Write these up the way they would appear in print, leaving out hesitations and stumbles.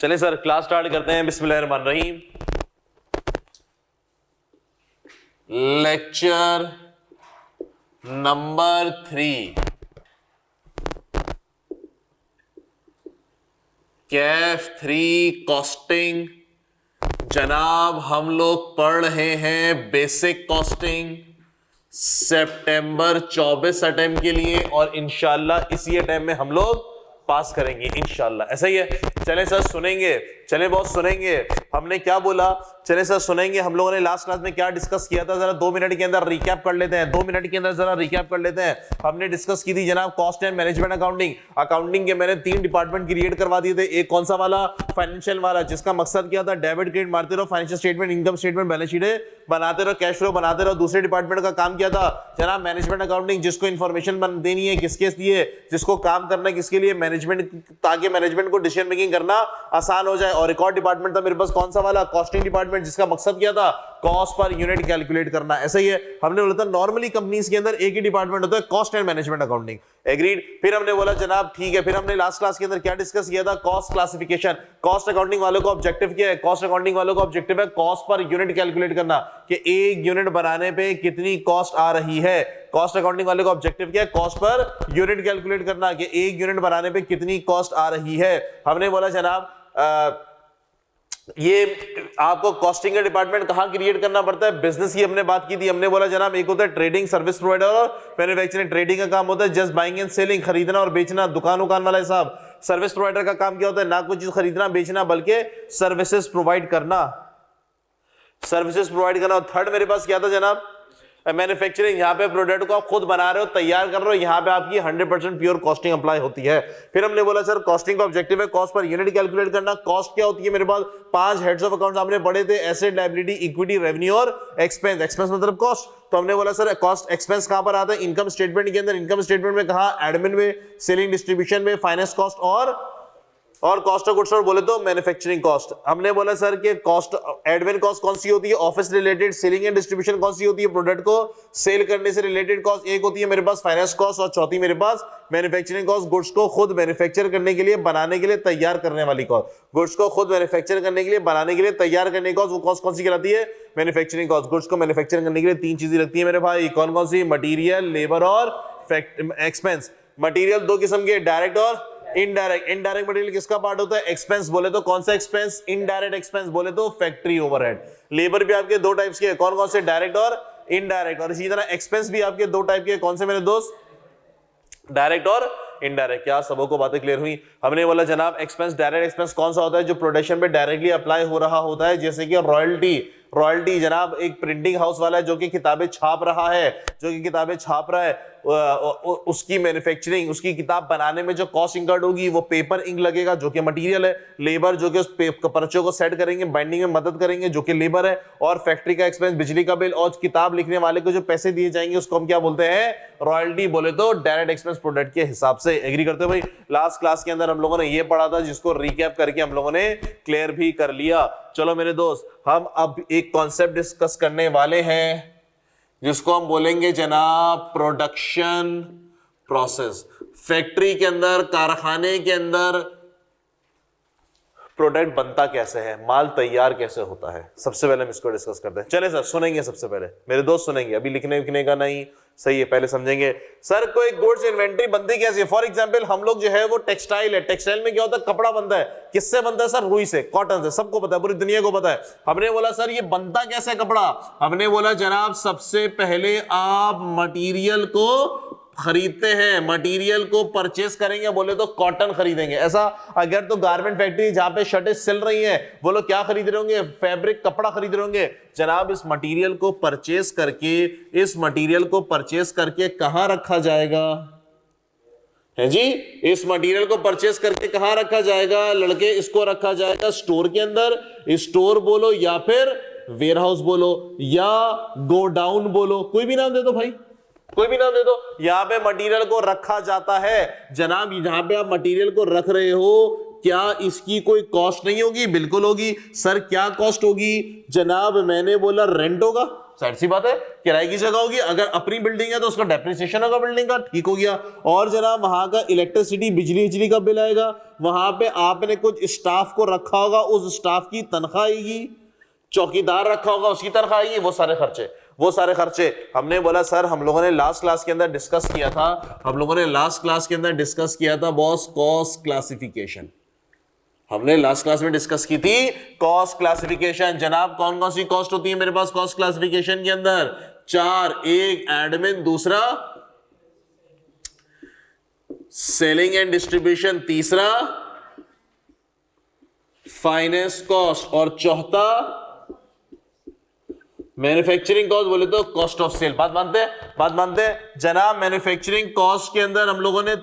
चलिए sir class start करते हैं। बिस्मिल्लाहिर्रहमानिर्रहीम। Lecture number 3 Kaif 3 costing. जनाब हम लोग पढ़ रहे हैं बेसिक कॉस्टिंग सितंबर 24 अटेम्प्ट के लिए और इंशाल्लाह इसी अटेम्प्ट में हम लोग पास करेंगे इंशाल्लाह। ऐसा ही है। चले सर सुनेंगे, चले बहुत सुनेंगे। हमने क्या बोला, चले सर सुनेंगे। हम लोगों ने लास्ट क्लास में क्या डिस्कस किया था, जरा 2 मिनट के अंदर रिकैप कर लेते हैं। 2 मिनट के अंदर जरा रिकैप कर लेते हैं। हमने डिस्कस की थी जनाब cost and management accounting. Accounting के मैंने 3 डिपार्टमेंट क्रिएट करवा दिए थे। एक कौन सा वाला, फाइनेंशियल वाला, जिसका मकसद क्या था, डेबिट क्रेडिट मारते रहो, financial statement, income statement, balance sheet बनाते रहो, कैश फ्लो बनाते रहो। दूसरे डिपार्टमेंट का काम क्या था जनाब मैनेजमेंट अकाउंटिंग, जिसको इंफॉर्मेशन देनी है किसके लिए, जिसको काम करना है किसके लिए, मैनेजमेंट, ताकि मैनेजमेंट को डिसीजन मेकिंग करना आसान हो जाए। और एक और डिपार्टमेंट था मेरे पास कौन सा वाला, कॉस्टिंग डिपार्टमेंट, जिसका मकसद क्या था कॉस्ट पर यूनिट कैलकुलेट करना। ऐसा ही है। हमने बोला था नॉर्मली कंपनीज के अंदर एक ही डिपार्टमेंट होता है, cost and management accounting. Agreed. फिर हमने बोला जनाब ठीक है। फिर हमने लास्ट क्लास के अंदर क्या डिस्कस किया था, कॉस्ट क्लासिफिकेशन। कॉस्ट अकाउंटिंग वालों को ऑब्जेक्टिव क्या है, कॉस्ट अकाउंटिंग वालों का ऑब्जेक्टिव है कॉस्ट पर यूनिट कैलकुलेट करना, कि एक यूनिट बनाने पे कितनी कॉस्ट आ रही है। कॉस्ट अकाउंटिंग वाले का ऑब्जेक्टिव क्या है, कॉस्ट पर यूनिट कैलकुलेट करना, कि एक यूनिट बनाने पे कितनी कॉस्ट आ रही है। हमने बोला जनाब ये आपको कॉस्टिंग का डिपार्टमेंट कहां क्रिएट करना पड़ता है, बिजनेस की हमने बात की थी। हमने बोला जनाब एक होता है ट्रेडिंग सर्विस प्रोवाइडर और मैन्युफैक्चरिंग। ट्रेडिंग का काम होता है जस्ट बाइंग एंड सेलिंग, खरीदना और बेचना, दुकान वाला हिसाब। सर्विस प्रोवाइडर का काम क्या होता है, ना कोई चीज खरीदना बेचना बल्कि सर्विसेज प्रोवाइड करना, सर्विसेज प्रोवाइड करना। और थर्ड मेरे पास क्या था जनाब, मैन्युफैक्चरिंग। यहाँ पे प्रोडक्ट को आप खुद बना रहे हो, तैयार कर रहे हो, यहाँ पे आपकी 100% प्योर कॉस्टिंग अप्लाई होती है। फिर हमने बोला सर कॉस्टिंग का ऑब्जेक्टिव है कॉस्ट पर यूनिट कैलकुलेट करना। कॉस्ट क्या होती है, मेरे पास 5 हेड्स ऑफ अकाउंट्स हमने पढ़े थे, एसेट, लायबिलिटी, इक्विटी, रेवेन्यू और एक्सपेंस। एक्सपेंस मतलब कॉस्ट। तो हमने बोला सर कॉस्ट एक्सपेंस कहां पर आता है, इनकम स्टेटमेंट के अंदर। इनकम स्टेटमेंट में कहा, एडमिन में, सेलिंग डिस्ट्रीब्यूशन में, फाइनेंस कॉस्ट और कॉस्ट ऑफ गुड्स, और बोले तो मैन्युफैक्चरिंग कॉस्ट। हमने बोला सर कि कॉस्ट एडमिन कॉस्ट कौन सी होती है, office related. Selling and distribution कौन सी होती है, प्रोडक्ट को सेल करने से रिलेटेड कॉस्ट। एक होती है मेरे पास फाइनेंस कॉस्ट और चौथी मेरे पास मैन्युफैक्चरिंग कॉस्ट, गुड्स को खुद मैन्युफैक्चर करने के लिए, बनाने के लिए तैयार करने वाली कॉस्ट। गुड्स को खुद मैन्युफैक्चर करने के लिए, बनाने के लिए, तैयार करने की कॉस्ट, वो कॉस्ट कौन सी कहलाती है, मैन्युफैक्चरिंग कॉस्ट। गुड्स को मैन्युफैक्चर करने के लिए 3 चीजें लगती है मेरे भाई, कौन कौन सी, मटीरियल, लेबर और एक्सपेंस। मटीरियल 2 किस्म के, डायरेक्ट और इनडायरेक्ट। इनडायरेक्ट मटेरियल किसका पार्ट होता है, एक्सपेंस बोले तो कौन सा एक्सपेंस, इनडायरेक्ट एक्सपेंस बोले तो फैक्ट्री ओवरहेड। लेबर भी आपके 2 टाइप्स के, कौन कौन से, डायरेक्ट और इनडायरेक्ट। और इसी तरह एक्सपेंस भी आपके 2 टाइप के, कौन से मेरे दोस्त, डायरेक्ट और इनडायरेक्ट। क्या सबों को बातें क्लियर हुई। हमने बोला जनाब एक्सपेंस, डायरेक्ट एक्सपेंस कौन सा होता है, जो प्रोडक्शन पे डायरेक्टली अप्लाई हो रहा होता है, जैसे कि रॉयल्टी। रॉयल्टी जनाब एक प्रिंटिंग हाउस वाला है जो कि किताबें छाप रहा है, उसकी मैन्युफैक्चरिंग, उसकी किताब बनाने में जो कॉस्ट इंकर्ड होगी वो पेपर इंक लगेगा जो कि मटेरियल है। लेबर जो कि उस पर्चों को सेट करेंगे, बाइंडिंग में मदद करेंगे जो कि लेबर है। और फैक्ट्री का एक्सपेंस, बिजली का बिल, और किताब लिखने वाले को जो पैसे दिए जाएंगे उसको हम क्या बोलते हैं, रॉयल्टी बोले तो डायरेक्ट एक्सपेंस प्रोडक्ट के हिसाब से। एग्री करते हो भाई। लास्ट क्लास के अंदर हम लोगों ने ये पढ़ा था, जिसको रिकैप करके हम लोगों ने क्लियर भी कर लिया। चलो मेरे दोस्त, हम अब एक कॉन्सेप्ट डिस्कस करने वाले हैं जिसको हम बोलेंगे जनाब प्रोडक्शन प्रोसेस। फैक्ट्री के अंदर, कारखाने के अंदर प्रोडक्ट बनता कैसे है, माल तैयार कैसे होता है, सबसे पहले हम इसको डिस्कस करते हैं। चले सर सुनेंगे, सबसे पहले मेरे दोस्त सुनेंगे, अभी लिखने विखने का नहीं, सही है, पहले समझेंगे। सर कोई गुड्स इन्वेंटरी बनती कैसे है। फॉर एग्जांपल हम लोग जो है वो टेक्सटाइल है, टेक्सटाइल में क्या होता है, कपड़ा बनता है। किससे बनता है सर, रुई से, कॉटन से, सबको पता है, पूरी दुनिया को पता है। हमने बोला सर ये बनता कैसे कपड़ा, हमने बोला जनाब सबसे पहले आप मटीरियल को खरीदते हैं, मटेरियल को परचेस करेंगे, बोले तो कॉटन खरीदेंगे। ऐसा अगर तो गारमेंट फैक्ट्री जहां पे शर्टें सिल रही हैं, बोलो क्या खरीद रहे होंगे, फैब्रिक, कपड़ा खरीद रहे होंगे। जनाब इस मटेरियल को परचेस करके कहां रखा जाएगा, है जी, इस मटेरियल को परचेस करके कहां रखा जाएगा लड़के, इसको रखा जाएगा स्टोर के अंदर। स्टोर बोलो या फिर वेयरहाउस बोलो या गोडाउन बोलो, कोई भी नाम दे दो भाई, कोई भी नाम दे दो। यहां पे मटेरियल को रखा जाता है। जनाब जहां पे आप मटेरियल को रख रहे हो, क्या इसकी कोई कॉस्ट नहीं होगी, बिल्कुल होगी। सर क्या कॉस्ट होगी, जनाब मैंने बोला रेंट होगा। जाहिर सी बात है किराए की जगह होगी, अगर अपनी बिल्डिंग है तो उसका डेप्रिसिएशन होगा बिल्डिंग का, ठीक हो गया। और जनाब वहां का इलेक्ट्रिसिटी बिजली का बिल आएगा, वहां पे आपने कुछ स्टाफ को रखा होगा, उस स्टाफ की तनख्वाह आएगी, चौकीदार रखा होगा उसकी तनख्वाह आएगी, वो सारे खर्चे हमने बोला सर हम लोगों ने लास्ट क्लास के अंदर डिस्कस किया था बॉस कॉस्ट क्लासिफिकेशन। हमने लास्ट क्लास में डिस्कस की थी कॉस्ट क्लासिफिकेशन। जनाब कौन कौन सी कॉस्ट होती है मेरे पास कॉस्ट क्लासिफिकेशन के अंदर? 4, एक एडमिन, दूसरा सेलिंग एंड डिस्ट्रीब्यूशन, तीसरा फाइनेंस कॉस्ट और चौथा मैन्युफैक्चरिंग कॉस्ट, बोले तो कॉस्ट ऑफ सेल। बात मानते हैं जनाब। मैन्युफैक्चरिंग कॉस्ट के अंदर हम लोगों ने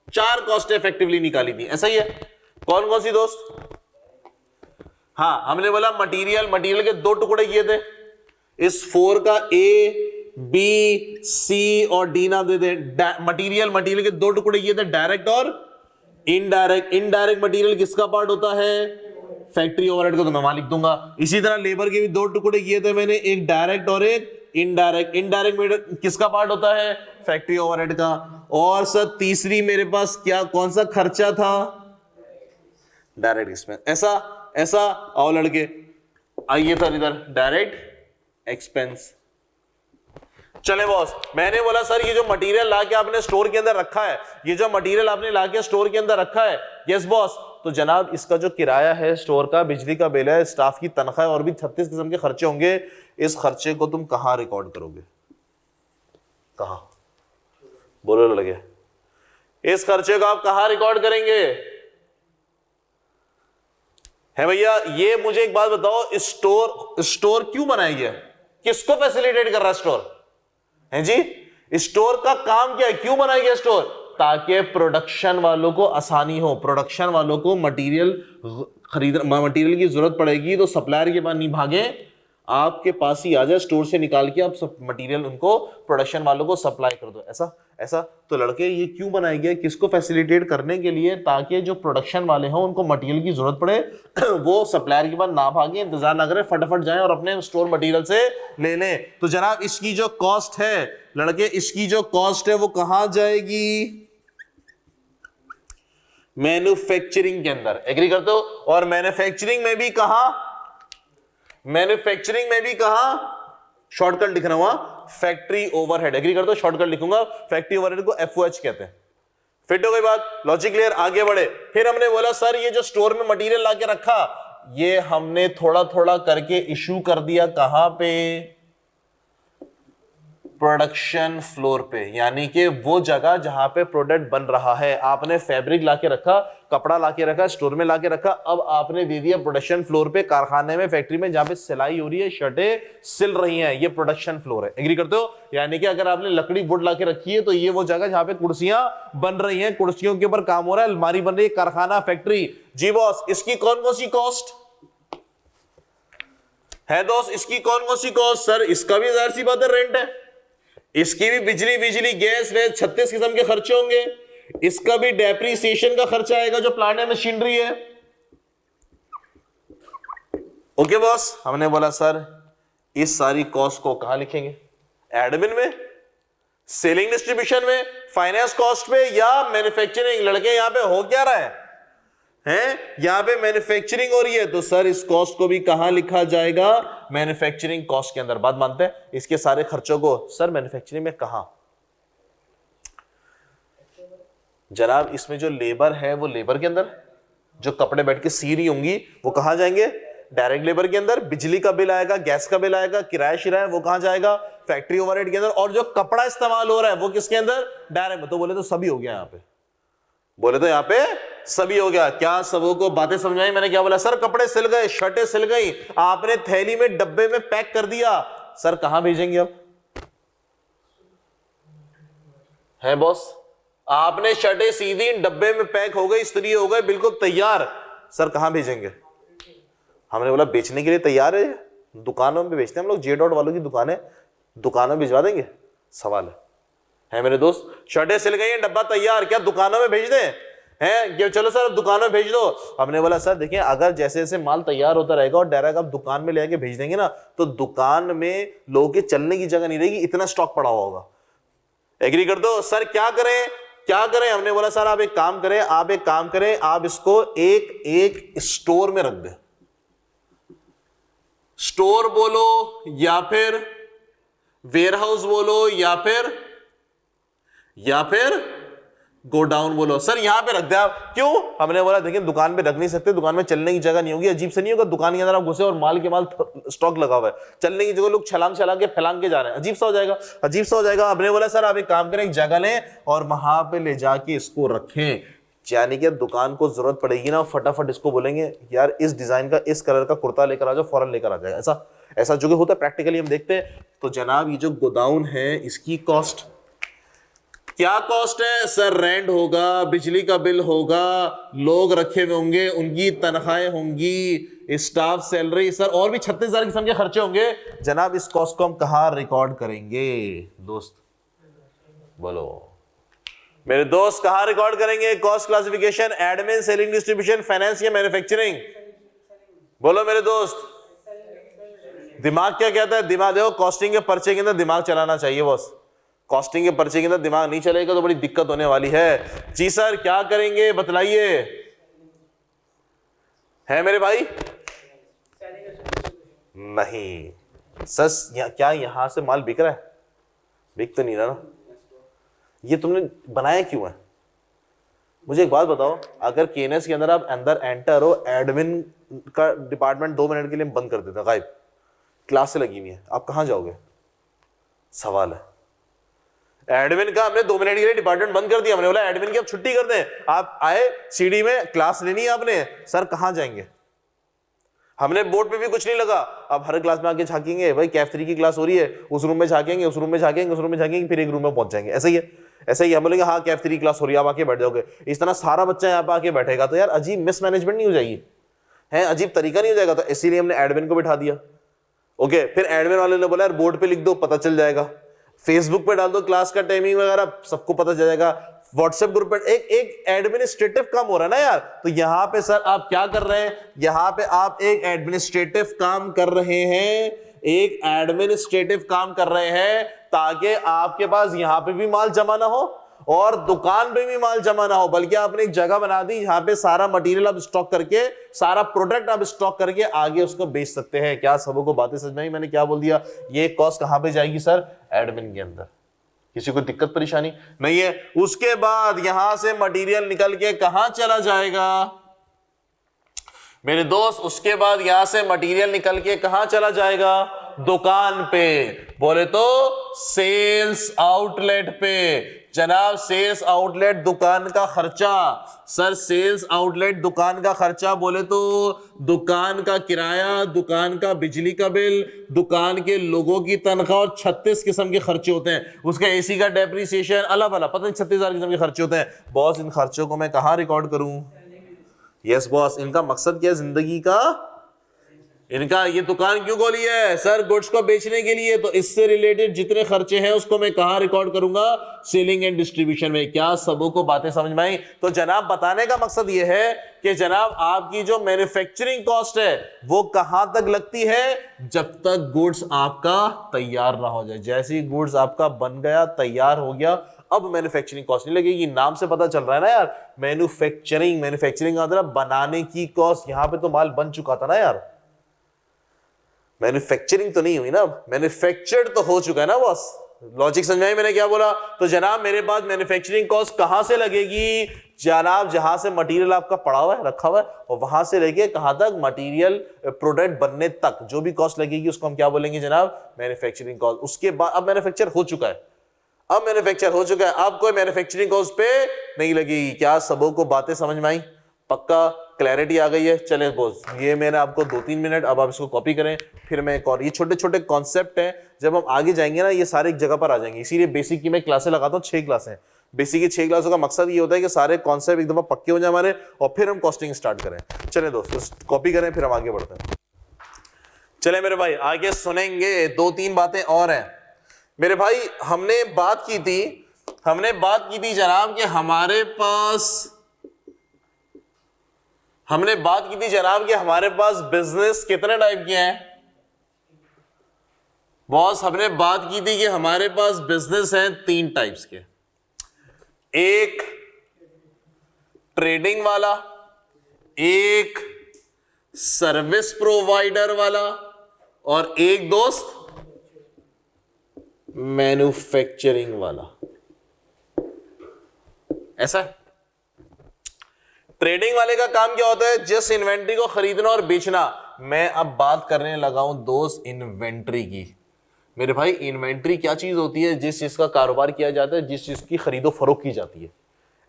4 कॉस्ट इफेक्टिवली निकाली थी, ऐसा ही है। कौन कौन सी दोस्त? हाँ, हमने बोला मटेरियल के 2 टुकड़े किए थे, इस 4 का ए बी सी और डी नाम दे दे। मटेरियल के 2 टुकड़े किए थे, डायरेक्ट और इनडायरेक्ट मटेरियल किसका पार्ट होता है? फैक्ट्री ओवरहेड को तो मैं वहां लिख दूंगा। इसी तरह लेबर के भी 2 टुकड़े किए थे मैंने, एक डायरेक्ट और एक इनडायरेक्ट किसका पार्ट होता है? फैक्ट्री ओवरहेड का। और सर तीसरी मेरे पास कौन सा खर्चा था? Direct expense. ऐसा आओ लड़के, आइए सर इधर, डायरेक्ट एक्सपेंस। चले बॉस, मैंने बोला सर ये जो मटेरियल लाके आपने स्टोर के अंदर रखा है, यस बॉस, तो जनाब इसका जो किराया है स्टोर का, बिजली का बिल है, स्टाफ की तनख्वाह और भी 36 किस्म के खर्चे होंगे। इस खर्चे को तुम कहां रिकॉर्ड करोगे? कहां? बोलो लगे, इस खर्चे को आप कहां रिकॉर्ड करेंगे? है भैया, ये मुझे एक बात बताओ, स्टोर क्यों बनाया गया? किसको फैसिलिटेट कर रहा है स्टोर? है जी, स्टोर का काम क्या है? क्यों बनाया गया स्टोर? ताकि प्रोडक्शन वालों को आसानी हो, प्रोडक्शन वालों को मटेरियल की जरूरत पड़ेगी तो सप्लायर के पास नहीं भागे, आपके पास ही आ जाए, स्टोर से निकाल के आप सब मटेरियल उनको प्रोडक्शन वालों को सप्लाई कर दो। ऐसा तो लड़के ये क्यों बनाया गया? किसको फैसिलिटेट करने के लिए? ताकि जो प्रोडक्शन वाले हों उनको मटेरियल की जरूरत पड़े वो सप्लायर के पास ना भागे, इंतजार ना करें, फटाफट जाएं और अपने स्टोर मटेरियल से ले लें। तो जनाब इसकी जो कॉस्ट है लड़के, इसकी जो कॉस्ट है वो कहां जाएगी? मैन्युफैक्चरिंग के अंदर। एग्री करते हो? और मैन्युफैक्चरिंग में भी कहां शॉर्टकट लिख रहा हूं, फैक्ट्री ओवरहेड। एग्री करते हो? शॉर्टकट लिखूंगा, फैक्ट्री ओवरहेड को FOH कहते हैं। फिट हो गई बात? Logic clear? आगे बढ़े। फिर हमने बोला सर ये जो स्टोर में मटेरियल लाके रखा, ये हमने थोड़ा थोड़ा करके इशू कर दिया कहां पे? प्रोडक्शन फ्लोर पे, यानी कि वो जगह जहां पे प्रोडक्ट बन रहा है। आपने फैब्रिक लाके रखा, कपड़ा लाके रखा, स्टोर में लाके रखा, अब आपने दे दिया प्रोडक्शन फ्लोर पे, कारखाने में, फैक्ट्री में, जहां पे सिलाई हो रही है, शर्टें सिल रही हैं, ये प्रोडक्शन फ्लोर है। एग्री करते हो? यानी कि अगर आपने लकड़ी वुड लाके रखी है तो ये वो जगह जहां पे कुर्सियां बन रही हैं, कुर्सियों के ऊपर काम हो रहा है, अलमारी बन रही है, कारखाना, फैक्ट्री। जी बॉस, इसकी कौन कौन सी कॉस्ट है दोस्त? इसकी कौन कौन सी कॉस्ट? सर इसका भी जाहिर सी बात है रेंट है, इसकी भी बिजली गैस वे 36 किस्म के खर्चे होंगे, इसका भी डेप्रिसिएशन का खर्चा आएगा जो प्लांट एंड मशीनरी है। ओके बॉस, हमने बोला सर इस सारी कॉस्ट को कहां लिखेंगे? एडमिन में, सेलिंग डिस्ट्रीब्यूशन में, फाइनेंस कॉस्ट पे, या मैन्युफैक्चरिंग? लड़के यहां पे हो क्या रहा है? यहां पे मैन्युफैक्चरिंग हो रही है, तो सर इस कॉस्ट को भी कहां लिखा जाएगा? मैन्युफैक्चरिंग कॉस्ट के अंदर। बात मानते हैं? इसके सारे खर्चों को सर मैन्युफैक्चरिंग में कहां? जनाब इसमें जो लेबर है वो लेबर के अंदर, जो कपड़े बैठ के सी रही होंगी वो कहां जाएंगे? डायरेक्ट लेबर के अंदर। बिजली का बिल आएगा, गैस का बिल आएगा, किराया शिराया, वो कहां जाएगा? फैक्ट्री ओवरहेड के अंदर। और जो कपड़ा इस्तेमाल हो रहा है वो किसके अंदर? डायरेक्ट। तो बोले तो सभी हो गया, यहां पे सभी हो गया। क्या सबों को बातें समझ आई? मैंने क्या बोला? सर कपड़े सिल गए, शर्टें सिल गई, आपने थैली में, डब्बे में पैक कर दिया, सर कहां भेजेंगे अब? है बॉस, आपने शर्टें सीधी डब्बे में पैक हो गई, इस्त्री हो गए, बिल्कुल तैयार, सर कहां भेजेंगे? हमने बोला बेचने के लिए तैयार है, दुकानों में बेचते हैं हम लोग, J.Dot वालों की दुकानें, दुकानों में भिजवा देंगे? सवाल है मेरे दोस्त, शर्टें सिल गई हैं, डब्बा तैयार, क्या दुकानों में भेज दें? हैं कि चलो सर अब दुकान में भेज दो। हमने बोला सर देखिए अगर जैसे जैसे माल तैयार होता रहेगा और डायरेक्ट आप दुकान में ले आके भेज देंगे ना तो दुकान में लोगों के चलने की जगह नहीं रहेगी, इतना स्टॉक पड़ा हुआ होगा। एग्री कर दो? सर क्या करें क्या करें? हमने बोला सर आप एक काम करें, आप इसको एक स्टोर में रख दें। स्टोर बोलो या फिर वेयरहाउस बोलो या फिर गोडाउन बोलो, सर यहां पे रख दे आप। क्यों? हमने बोला देखिए दुकान पे रख नहीं सकते, दुकान में चलने की जगह नहीं होगी, अजीब से नहीं होगा दुकान के अंदर आप घुसे और माल स्टॉक लगा हुआ है, चलने की जगह लोग छलांग के फैलांग के जा रहे हैं, अजीब सा हो जाएगा। हमने बोला सर आप एक काम करें, एक जगह लें और वहां पे ले जाके इसको रखें, यानी कि दुकान को जरूरत पड़ेगी ना फटाफट इसको बोलेंगे यार इस डिजाइन का इस कलर का कुर्ता लेकर आ जाओ, फौरन लेकर आ जाएगा। ऐसा जो होता है प्रैक्टिकली हम देखते हैं। तो जनाब ये जो गोदाउन है इसकी कॉस्ट क्या कॉस्ट है? सर रेंट होगा, बिजली का बिल होगा, लोग रखे हुए होंगे, उनकी तनख्वाहें होंगी, स्टाफ सैलरी, सर और भी 36,000 किस्म के खर्चे होंगे। जनाब इस कॉस्ट को हम कहां रिकॉर्ड करेंगे दोस्त? बोलो मेरे दोस्त, कहां रिकॉर्ड करेंगे? Cost classification, admin, selling, distribution, finance या मैन्युफैक्चरिंग? बोलो मेरे दोस्त। दिमाग क्या कहता है? दिमाग देखो कॉस्टिंग के पर्चे के अंदर दिमाग चलाना चाहिए बॉस। कॉस्टिंग के पर्चे के अंदर दिमाग नहीं चलेगा तो बड़ी दिक्कत होने वाली है। जी सर क्या करेंगे बतलाइए, है मेरे भाई? नहीं सर, क्या यहां से माल बिक रहा है? बिक तो नहीं रहा ना। ये तुमने बनाया क्यों है? मुझे एक बात बताओ, अगर केएनएस के अंदर आप अंदर एंटर हो, एडमिन का डिपार्टमेंट 2 मिनट के लिए बंद कर देता, गायब, क्लास से लगी हुई है, आप कहां जाओगे? सवाल है। एडमिन का हमने 2 मिनट के लिए डिपार्टमेंट बंद कर दिया, हमने बोला एडमिन की आप छुट्टी कर दें, आप आए सीडी में क्लास लेनी है आपने, सर कहां जाएंगे? हमने बोर्ड पे भी कुछ नहीं लगा, अब हर क्लास में आके झांकेंगे, भाई कैफ3 की क्लास हो रही है, उस रूम में झांकेंगे, उस रूम में झांकेंगे, उस रूम में झांकेंगे, फिर एक रूम में पहुंच जाएंगे। ऐसा ही हम बोलेंगे हाँ कैफ3 क्लास हो रही है, आप आके बैठ जाओगे। इस तरह सारा बच्चा यहाँ पे आके बैठेगा तो यार अजीब मिसमैनेजमेंट नहीं हो जाएगी है, अजीब तरीका नहीं हो जाएगा। तो इसीलिए हमने एडमिन को बिठा दिया। ओके, फिर एडमिन वाले ने बोला यार बोर्ड पे लिख दो, पता चल जाएगा, फेसबुक पे डाल दो क्लास का टाइमिंग वगैरह, सबको पता चल जाएगा, व्हाट्सएप ग्रुप पे एक एडमिनिस्ट्रेटिव काम हो रहा है ना यार। तो यहां पे सर आप क्या कर रहे हैं? यहां पे आप एक एडमिनिस्ट्रेटिव काम कर रहे हैं, एक एडमिनिस्ट्रेटिव काम कर रहे हैं ताकि आपके पास यहां पे भी माल जमा ना हो और दुकान पे भी माल जमा ना हो, बल्कि आपने एक जगह बना दी जहां पे सारा मटेरियल आप स्टॉक करके, सारा प्रोडक्ट आप स्टॉक करके आगे उसको बेच सकते हैं। क्या सबों को बातें समझ में आई? मैंने क्या बोल दिया? ये कॉस्ट कहां पे जाएगी सर? एडमिन के अंदर। किसी को दिक्कत परेशानी नहीं है? उसके बाद यहां से मटेरियल निकल के कहां चला जाएगा मेरे दोस्त? उसके बाद यहां से मटेरियल निकल के कहां चला जाएगा? दुकान पे। बोले तो सेल्स आउटलेट पे। जनाब सेल्स आउटलेट दुकान का खर्चा, सर सेल्स आउटलेट दुकान का खर्चा बोले तो दुकान का किराया, दुकान का बिजली का बिल, दुकान के लोगों की तनख्वाह और 36 किस्म के खर्चे होते हैं, उसका एसी का डेप्रिसिएशन, अलग अलग पता नहीं 36,000 किस्म के खर्चे होते हैं। बॉस इन खर्चों को मैं कहां रिकॉर्ड करूं? यस बॉस, इनका मकसद क्या है जिंदगी का? इनका ये दुकान क्यों खोली है? सर गुड्स को बेचने के लिए। तो इससे रिलेटेड जितने खर्चे हैं उसको मैं कहां रिकॉर्ड करूंगा? सेलिंग एंड डिस्ट्रीब्यूशन में। क्या सबों को बातें समझ में आई? तो जनाब बताने का मकसद ये है कि जनाब आपकी जो मैन्युफैक्चरिंग कॉस्ट है वो कहां तक लगती है? जब तक गुड्स आपका तैयार ना हो जाए। जैसे ही गुड्स आपका बन गया, तैयार हो गया, अब मैन्युफैक्चरिंग कॉस्ट नहीं लगेगी। नाम से पता चल रहा है ना यार, मैन्युफैक्चरिंग का मतलब बनाने की कॉस्ट। यहां पे तो माल बन चुका था ना यार, मैन्युफैक्चरिंग तो नहीं हुई ना, मैन्युफैक्चर्ड तो हो चुका है ना बॉस। लॉजिक समझ में आई मैंने क्या बोला? तो जनाब मेरे पास मैन्युफैक्चरिंग कॉस्ट कहां से लगेगी? जनाब जहां से मटेरियल आपका पड़ा हुआ है, रखा हुआ है, और वहां से लेके कहां तक? मटेरियल प्रोडक्ट बनने तक जो भी कॉस्ट लगेगी उसको हम क्या बोलेंगे जनाब? Manufacturing cost. उसके बाद अब मैन्युफैक्चर हो चुका है, अब कोई मैन्युफैक्चरिंग कॉस्ट पे नहीं लगेगी। क्या सबों को बातें समझ में आई? पक्का क्लैरिटी आ गई है? चले बोस, ये मैंने आपको 2-3 मिनट, अब आप इसको कॉपी करें, फिर मैं एक और, ये छोटे छोटे कॉन्सेप्ट हैं, जब हम आगे जाएंगे ना ये सारे एक जगह पर आ जाएंगे। इसीलिए बेसिक की मैं क्लासें लगाता हूँ, 6 क्लासें। बेसिक की 6 क्लासों का मकसद ये होता है कि सारे कॉन्सेप्ट एक दफा पक्के हो जाए हमारे, और फिर हम कॉस्टिंग स्टार्ट करें। चले दोस्तों कॉपी करें, फिर हम आगे बढ़ते हैं। चले मेरे भाई आगे सुनेंगे, 2-3 बातें और हैं मेरे भाई। हमने बात की थी जनाब कि हमारे पास हमने बात की थी जनाब कि हमारे पास बिजनेस कितने टाइप के हैं बॉस, हमने बात की थी कि हमारे पास बिजनेस हैं 3 टाइप्स के, एक ट्रेडिंग वाला, एक सर्विस प्रोवाइडर वाला और एक दोस्त मैन्युफैक्चरिंग वाला। ऐसा ट्रेडिंग वाले का काम क्या होता है, जिस इन्वेंट्री को खरीदना और बेचना। मैं अब बात करने लगा हूं दोस्त इन्वेंट्री की। मेरे भाई इन्वेंट्री क्या चीज होती है, जिस चीज का कारोबार किया जाता है, जिस चीज की खरीदो फरोख्त की जाती है,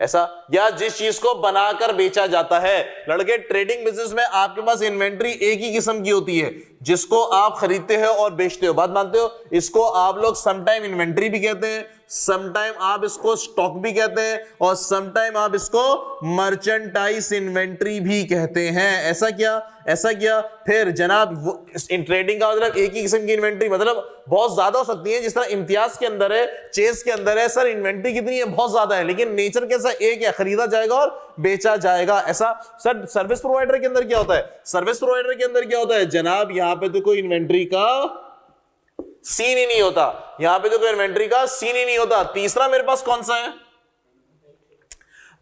ऐसा, या जिस चीज को बनाकर बेचा जाता है। लड़के ट्रेडिंग बिजनेस में आपके पास इन्वेंट्री एक ही किस्म की होती है, जिसको आप खरीदते हो और बेचते हो। बात मानते हो? इसको आप लोग समटाइम इन्वेंट्री भी कहते हैं, समटाइम आप इसको स्टॉक भी कहते हैं और समटाइम आप इसको मर्चेंटाइज इन्वेंट्री भी कहते हैं। ऐसा क्या? ऐसा क्या? फिर जनाब इन ट्रेडिंग का मतलब एक ही किस्म की इन्वेंट्री मतलब बहुत ज्यादा हो सकती है, जिस तरह इम्तियाज के अंदर है, चेस के अंदर है। सर इन्वेंट्री कितनी है? बहुत ज्यादा है, लेकिन नेचर कैसा? एक है, खरीदा जाएगा और बेचा जाएगा। ऐसा सर सर्विस प्रोवाइडर के अंदर क्या होता है? सर्विस प्रोवाइडर के अंदर क्या होता है जनाब, यहां पे तो कोई इन्वेंट्री का सीन ही नहीं होता, यहां पे तो कोई इन्वेंट्री का सीन ही नहीं होता। तीसरा मेरे पास कौन सा है?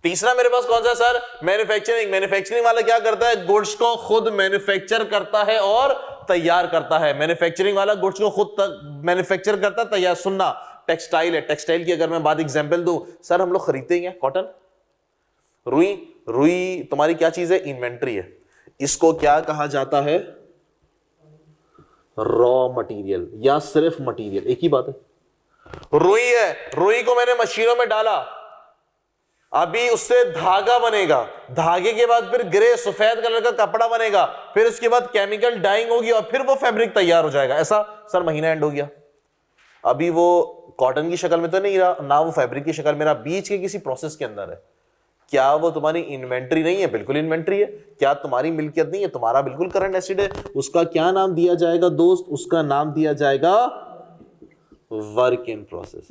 तीसरा मेरे पास कौन सा है सर? मैन्युफैक्चरिंग। मैन्युफैक्चरिंग वाला क्या करता है? गुड्स को खुद मैन्युफैक्चर करता है और तैयार करता है। मैन्युफैक्चरिंग वाला गुड्स को खुद मैन्युफैक्चर करता है, तैयार। सुनना, टेक्सटाइल है, टेक्सटाइल की अगर मैं बात एग्जांपल दूं, सर हम लोग खरीदते हैं कॉटन, रुई। रुई तुम्हारी क्या चीज है? इन्वेंट्री है। इसको क्या कहा जाता है? रॉ मटेरियल या सिर्फ मटेरियल, एक ही बात है। रुई है, रुई को मैंने मशीनों में डाला, अभी उससे धागा बनेगा, धागे के बाद फिर ग्रे सफेद कलर का कपड़ा बनेगा, फिर उसके बाद केमिकल डाइंग होगी और फिर वो फैब्रिक तैयार हो जाएगा। ऐसा सर महीना एंड हो गया, अभी वो कॉटन की शक्ल में तो नहीं रहा ना, वो फैब्रिक की शक्ल में रहा, बीच के किसी प्रोसेस के अंदर है। क्या वो तुम्हारी इन्वेंट्री नहीं है? बिल्कुल इन्वेंट्री है। क्या तुम्हारी मिल्कियत नहीं है? तुम्हारा बिल्कुल करंट एसिड है। उसका क्या नाम दिया जाएगा दोस्त? उसका नाम दिया जाएगा वर्क इन प्रोसेस।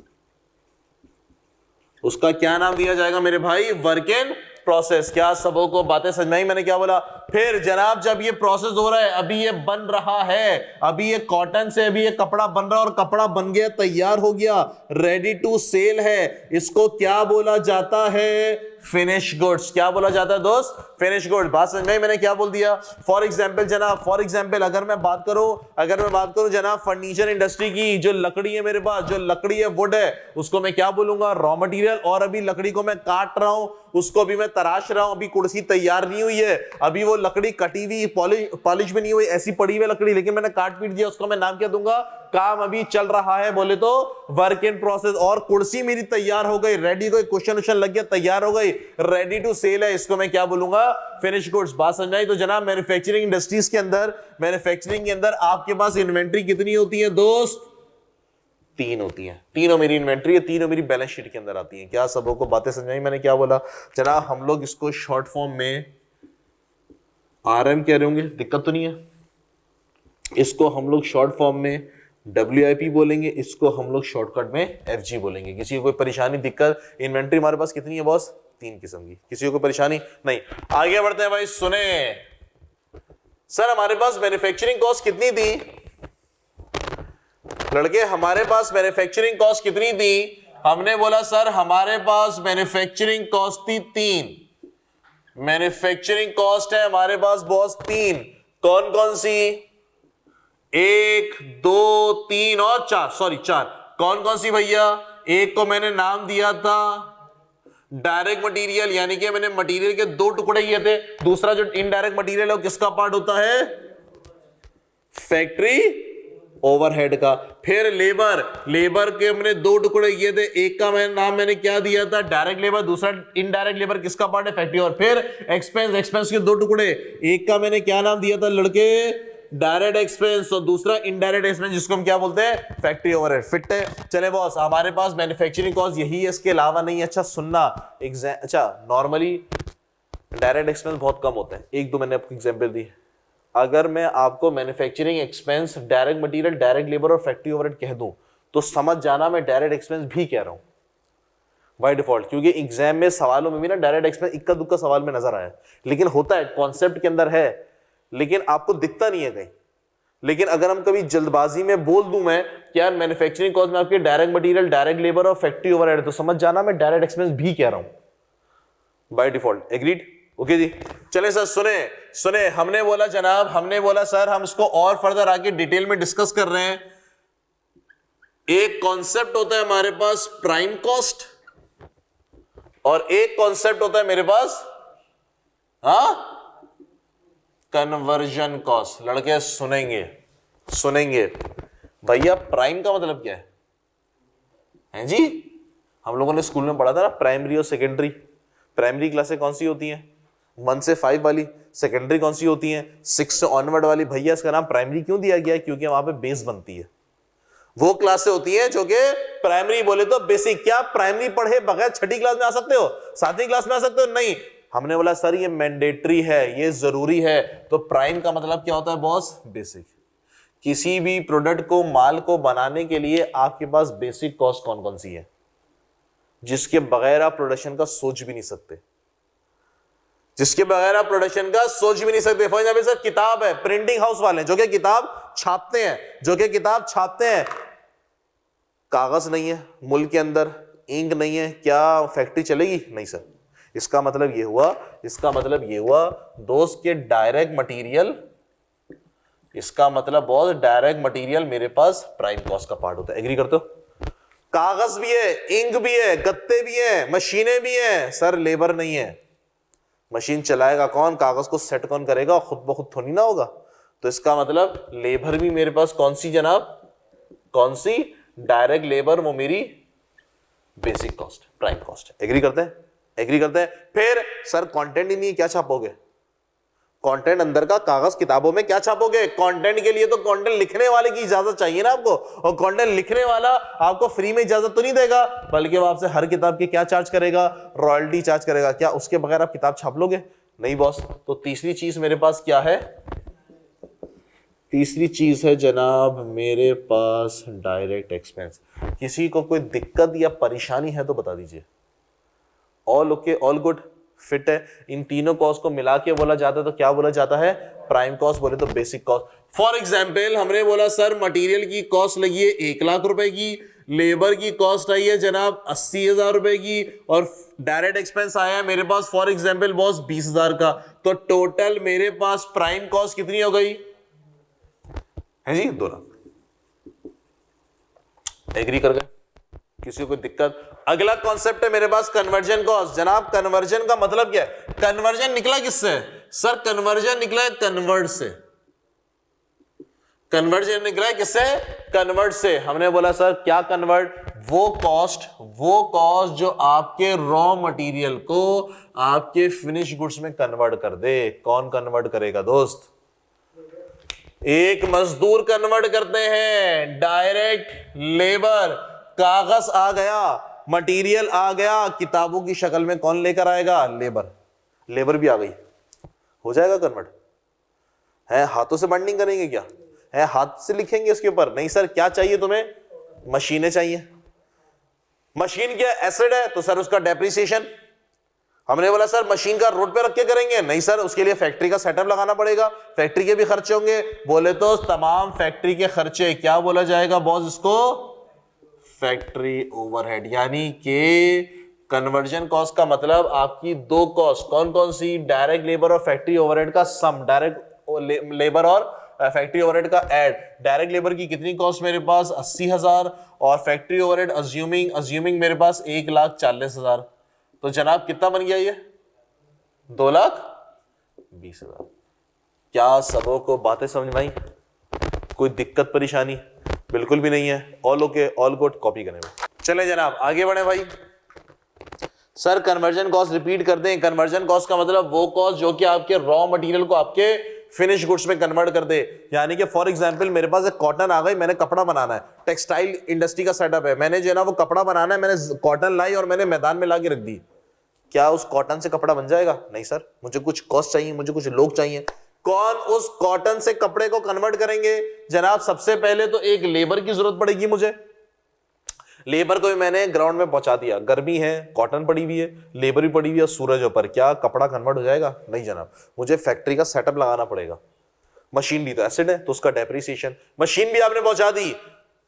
उसका क्या नाम दिया जाएगा मेरे भाई? Work in process. क्या सबों को बातें समझ में आई मैंने क्या बोला? फिर जनाब जब ये प्रोसेस हो रहा है, अभी ये बन रहा है, अभी ये कॉटन से अभी ये कपड़ा बन रहा है और कपड़ा बन गया, तैयार हो गया, रेडी टू सेल है, इसको क्या बोला जाता है? Finish goods. क्या बोला जाता है दोस्त? Finish goods. बात समझ में आई मैंने क्या बोल दिया? फॉर एग्जाम्पल जनाब, फॉर एग्जाम्पल अगर मैं बात करूं जनाब फर्नीचर इंडस्ट्री की, जो लकड़ी है मेरे पास, जो लकड़ी है, वुड है, उसको मैं क्या बोलूंगा? Raw material. और अभी लकड़ी को मैं काट रहा हूं, उसको भी मैं तराश रहा हूं, अभी कुर्सी तैयार नहीं हुई है, अभी वो लकड़ी कटी हुई, पॉलिश भी नहीं हुई, ऐसी पड़ी हुई लकड़ी, लेकिन मैंने काट पीट दिया, उसको मैं नाम क्या दूंगा? काम अभी चल रहा है, बोले तो वर्क इन प्रोसेस। और कुर्सी मेरी तैयार हो गई, रेडी, कोई क्वेश्चन लग गया, तैयार हो गई, रेडी टू सेल है, इसको मैं क्या बोलूंगा? Finish goods. बात समझाई? तो जनाब मैन्युफैक्चरिंग इंडस्ट्रीज के अंदर, मैन्युफैक्चरिंग के अंदर आपके पास इन्वेंट्री कितनी होती है दोस्त? 3 होती है। तीनों मेरी इन्वेंट्री है, तीनों मेरी बैलेंस शीट के अंदर आती है। क्या सबों को बातें समझाई मैंने क्या बोला? जनाब हम लोग इसको शॉर्ट फॉर्म में RM कह रहे होंगे, दिक्कत तो नहीं है? इसको हम लोग शॉर्ट फॉर्म में WIP बोलेंगे, इसको हम लोग शॉर्टकट में FG बोलेंगे। किसी को कोई परेशानी, दिक्कत? इन्वेंट्री हमारे पास कितनी है बॉस? 3 किस्म की। किसी को कोई परेशानी नहीं? आगे बढ़ते हैं भाई। सुने सर, हमारे पास मैन्युफैक्चरिंग कॉस्ट कितनी थी लड़के? हमारे पास मैन्युफैक्चरिंग कॉस्ट कितनी थी? हमने बोला सर हमारे पास मैन्युफैक्चरिंग कॉस्ट थी 3। मैन्युफैक्चरिंग कॉस्ट है हमारे पास बॉस 3। कौन कौन सी? 1, 2, 3 और 4। सॉरी 4। कौन कौन सी भैया? एक को मैंने नाम दिया था डायरेक्ट मटेरियल, यानी कि मैंने मटेरियल के 2 टुकड़े किए थे। दूसरा जो इनडायरेक्ट मटेरियल है वो किसका पार्ट होता है? फैक्ट्री ओवरहेड का। फिर लेबर, लेबर के हमने 2 टुकड़े किए थे, एक का नाम मैंने क्या दिया था? डायरेक्ट लेबर, दूसरा इनडायरेक्ट लेबर, किसका पार्ट है? फैक्ट्री। और फिर एक्सपेंस, एक्सपेंस के 2 टुकड़े, एक का मैंने क्या नाम दिया था लड़के? डायरेक्ट एक्सपेंस, और दूसरा इनडायरेक्ट एक्सपेंस, जिसको हम क्या बोलते हैं? Factory overhead. फिट है? चले बॉस, हमारे पास मैन्युफैक्चरिंग कॉस्ट यही है, इसके अलावा नहीं है। अच्छा सुनना, अच्छा नॉर्मली डायरेक्ट एक्सपेंस बहुत कम होते हैं, 1-2 मैंने आपको एग्जांपल दी। अगर मैं आपको manufacturing expense, direct material, direct labour और फैक्ट्री ओवरहेड कह दूं, तो समझ जाना मैं डायरेक्ट एक्सपेंस भी कह रहा हूं। बाय डिफॉल्ट, क्योंकि एग्जाम में सवालों में भी ना डायरेक्ट एक्सपेंस इक्का दुक्का सवाल में नजर आया, लेकिन होता है कॉन्सेप्ट के अंदर है, लेकिन आपको दिखता नहीं है कहीं। लेकिन अगर हम कभी जल्दबाजी में बोल दूं मैं क्या मैन्युफैक्चरिंग कॉस्ट में आपके डायरेक्ट मटेरियल, डायरेक्ट लेबर और फैक्ट्री ओवरहेड, तो समझ जाना मैं डायरेक्ट एक्सपेंस भी कह रहा हूं बाय डिफॉल्ट। एग्रीड? ओके जी। चले सर, सुने हमने बोला जनाब, हमने बोला सर हम इसको और फर्दर आगे डिटेल में डिस्कस कर रहे हैं। एक कॉन्सेप्ट होता है हमारे पास प्राइम कॉस्ट और एक कॉन्सेप्ट होता है मेरे पास कन्वर्जन कॉस्ट। लड़के सुनेंगे भैया, प्राइम का मतलब क्या है जी? हम लोगों ने स्कूल में पढ़ा था ना प्राइमरी और सेकेंडरी। प्राइमरी क्लासें कौन सी होती हैं? 1 से 5 वाली। सेकेंडरी कौन सी होती हैं? 6 से ऑनवर्ड वाली। भैया इसका नाम प्राइमरी क्यों दिया गया है? क्योंकि वहां पे बेस बनती है। वो क्लासें होती हैं जो कि प्राइमरी बोले तो बेसिक। क्या प्राइमरी पढ़े बगैर छठी क्लास में आ सकते हो, 7वीं क्लास में आ सकते हो? नहीं। हमने बोला सर ये मैंडेटरी है, ये जरूरी है। तो प्राइम का मतलब क्या होता है बॉस? बेसिक। किसी भी प्रोडक्ट को, माल को बनाने के लिए आपके पास बेसिक कॉस्ट कौन कौन सी है, जिसके बगैर आप प्रोडक्शन का सोच भी नहीं सकते, जिसके बगैर आप प्रोडक्शन का सोच भी नहीं सकते। फॉर एग्जाम्पल सर किताब है, प्रिंटिंग हाउस वाले जो कि किताब छापते हैं, कागज नहीं है मुल्क के अंदर, इंक नहीं है, क्या फैक्ट्री चलेगी? नहीं सर। इसका मतलब ये हुआ दोस्त के डायरेक्ट मटेरियल, इसका मतलब बहुत डायरेक्ट मटेरियल मेरे पास प्राइम कॉस्ट का पार्ट होता है। एग्री करते हो? कागज भी है, इंक भी है, गत्ते भी हैं, मशीनें भी हैं, सर लेबर नहीं है। मशीन चलाएगा कौन? कागज को सेट कौन करेगा? खुद ब खुद थोड़ी ना होगा। तो इसका मतलब लेबर भी मेरे पास कौन सी जनाब? कौन सी? डायरेक्ट लेबर, वो मेरी basic cost, prime cost. Agree करते हैं? फिर सर कंटेंट ही नहीं, क्या छापोगे? कंटेंट अंदर का कागज किताबों में क्या छापोगे? कंटेंट के लिए तो कंटेंट लिखने वाले की इजाजत चाहिए ना आपको, और कंटेंट लिखने वाला आपको फ्री में इजाजत तो नहीं देगा, बल्कि वो आपसे हर किताब की क्या चार्ज करेगा? रॉयल्टी चार्ज करेगा। क्या उसके बगैर आप किताब छाप लोगे? नहीं बॉस। तो तीसरी चीज मेरे पास क्या है? तीसरी चीज है जनाब मेरे पास डायरेक्ट एक्सपेंस। किसी को कोई दिक्कत या परेशानी है तो बता दीजिए। All okay, all good, fit है? इन तीनों कॉस्ट को मिला के बोला जाता है तो क्या बोला जाता है? प्राइम कॉस्ट, बोले तो बेसिक कॉस्ट। फॉर एग्जाम्पल हमने बोला सर मटेरियल की कॉस्ट लगी है 1 लाख रुपए की, लेबर की कॉस्ट आई है जनाब 80,000 रुपए की, और डायरेक्ट एक्सपेंस आया है मेरे पास फॉर एग्जाम्पल बॉस 20,000 का। तो टोटल मेरे पास प्राइम कॉस्ट कितनी हो गई है जी? 2 लाख। एग्री कर गए? किसी को कोई दिक्कत? अगला कॉन्सेप्ट है मेरे पास कन्वर्जन कॉस्ट। जनाब कन्वर्जन का मतलब क्या है? कन्वर्जन निकला किससे? सर कन्वर्जन निकला है कन्वर्ट से। कन्वर्जन निकला है किससे? कन्वर्ट से। हमने बोला सर क्या कन्वर्ट? वो कॉस्ट जो आपके रॉ मटेरियल को आपके फिनिश गुड्स में कन्वर्ट कर दे। कौन कन्वर्ट करेगा दोस्त? एक मजदूर कन्वर्ट करते हैं, डायरेक्ट लेबर। कागज आ गया, मटेरियल आ गया, किताबों की शक्ल में कौन लेकर आएगा? लेबर भी आ गई, हो जाएगा कन्वर्ट। है हाथों से बाइंडिंग करेंगे क्या? है हाथ से लिखेंगे इसके ऊपर? नहीं सर। क्या चाहिए तुम्हें? मशीनें चाहिए। मशीन क्या एसेट है तो सर उसका डेप्रिसिएशन। हमने बोला सर मशीन का रोड पे रख के करेंगे? नहीं सर, उसके लिए फैक्ट्री का सेटअप लगाना पड़ेगा, फैक्ट्री के भी खर्चे होंगे। बोले तो तमाम फैक्ट्री के खर्चे क्या बोला जाएगा बॉस? इसको फैक्ट्री ओवरहेड। यानी कि कन्वर्जन कॉस्ट का मतलब आपकी 2 कॉस्ट कौन कौन सी? डायरेक्ट लेबर और फैक्ट्री ओवरहेड का सम, डायरेक्ट लेबर और फैक्ट्री ओवरहेड का ऐड। डायरेक्ट लेबर की कितनी कॉस्ट मेरे पास? 80,000, और फैक्ट्री ओवरहेड अज्यूमिंग मेरे पास 1,40,000। तो जनाब कितना बन गया ये? 2,20,000। क्या सबों को बातें समझ में आई? कोई दिक्कत परेशानी? बिल्कुल भी नहीं है। All okay, all good, copy करने में। चले जनाब आगे बढ़े भाई। सर कन्वर्जन कॉस्ट रिपीट कर दें। कन्वर्जन कॉस्ट का मतलब वो कॉस्ट जो कि आपके रॉ मटेरियल को आपके फिनिश गुड्स में कन्वर्ट कर दे। यानी कि फॉर एग्जांपल मेरे पास एक कॉटन आ गई, मैंने कपड़ा बनाना है, टेक्सटाइल इंडस्ट्री का सेटअप है, मैंने जो है ना वो कपड़ा बनाना है, मैंने कॉटन लाई और मैंने मैदान में ला के रख दी। क्या उस कॉटन से कपड़ा बन जाएगा? नहीं सर, मुझे कुछ कॉस्ट चाहिए, मुझे कुछ लोग चाहिए। कौन उस कॉटन से कपड़े को कन्वर्ट करेंगे? जनाब सबसे पहले तो एक लेबर की जरूरत पड़ेगी मुझे। लेबर को भी मैंने ग्राउंड में पहुंचा दिया, गर्मी है, कॉटन पड़ी हुई है, लेबर भी पड़ी हुई है, सूरज ऊपर, क्या कपड़ा कन्वर्ट हो जाएगा? नहीं जनाब, मुझे फैक्ट्री का सेटअप लगाना पड़ेगा। मशीन भी तो एसिड है, तो उसका डेप्रिसिएशन। मशीन भी आपने पहुंचा दी,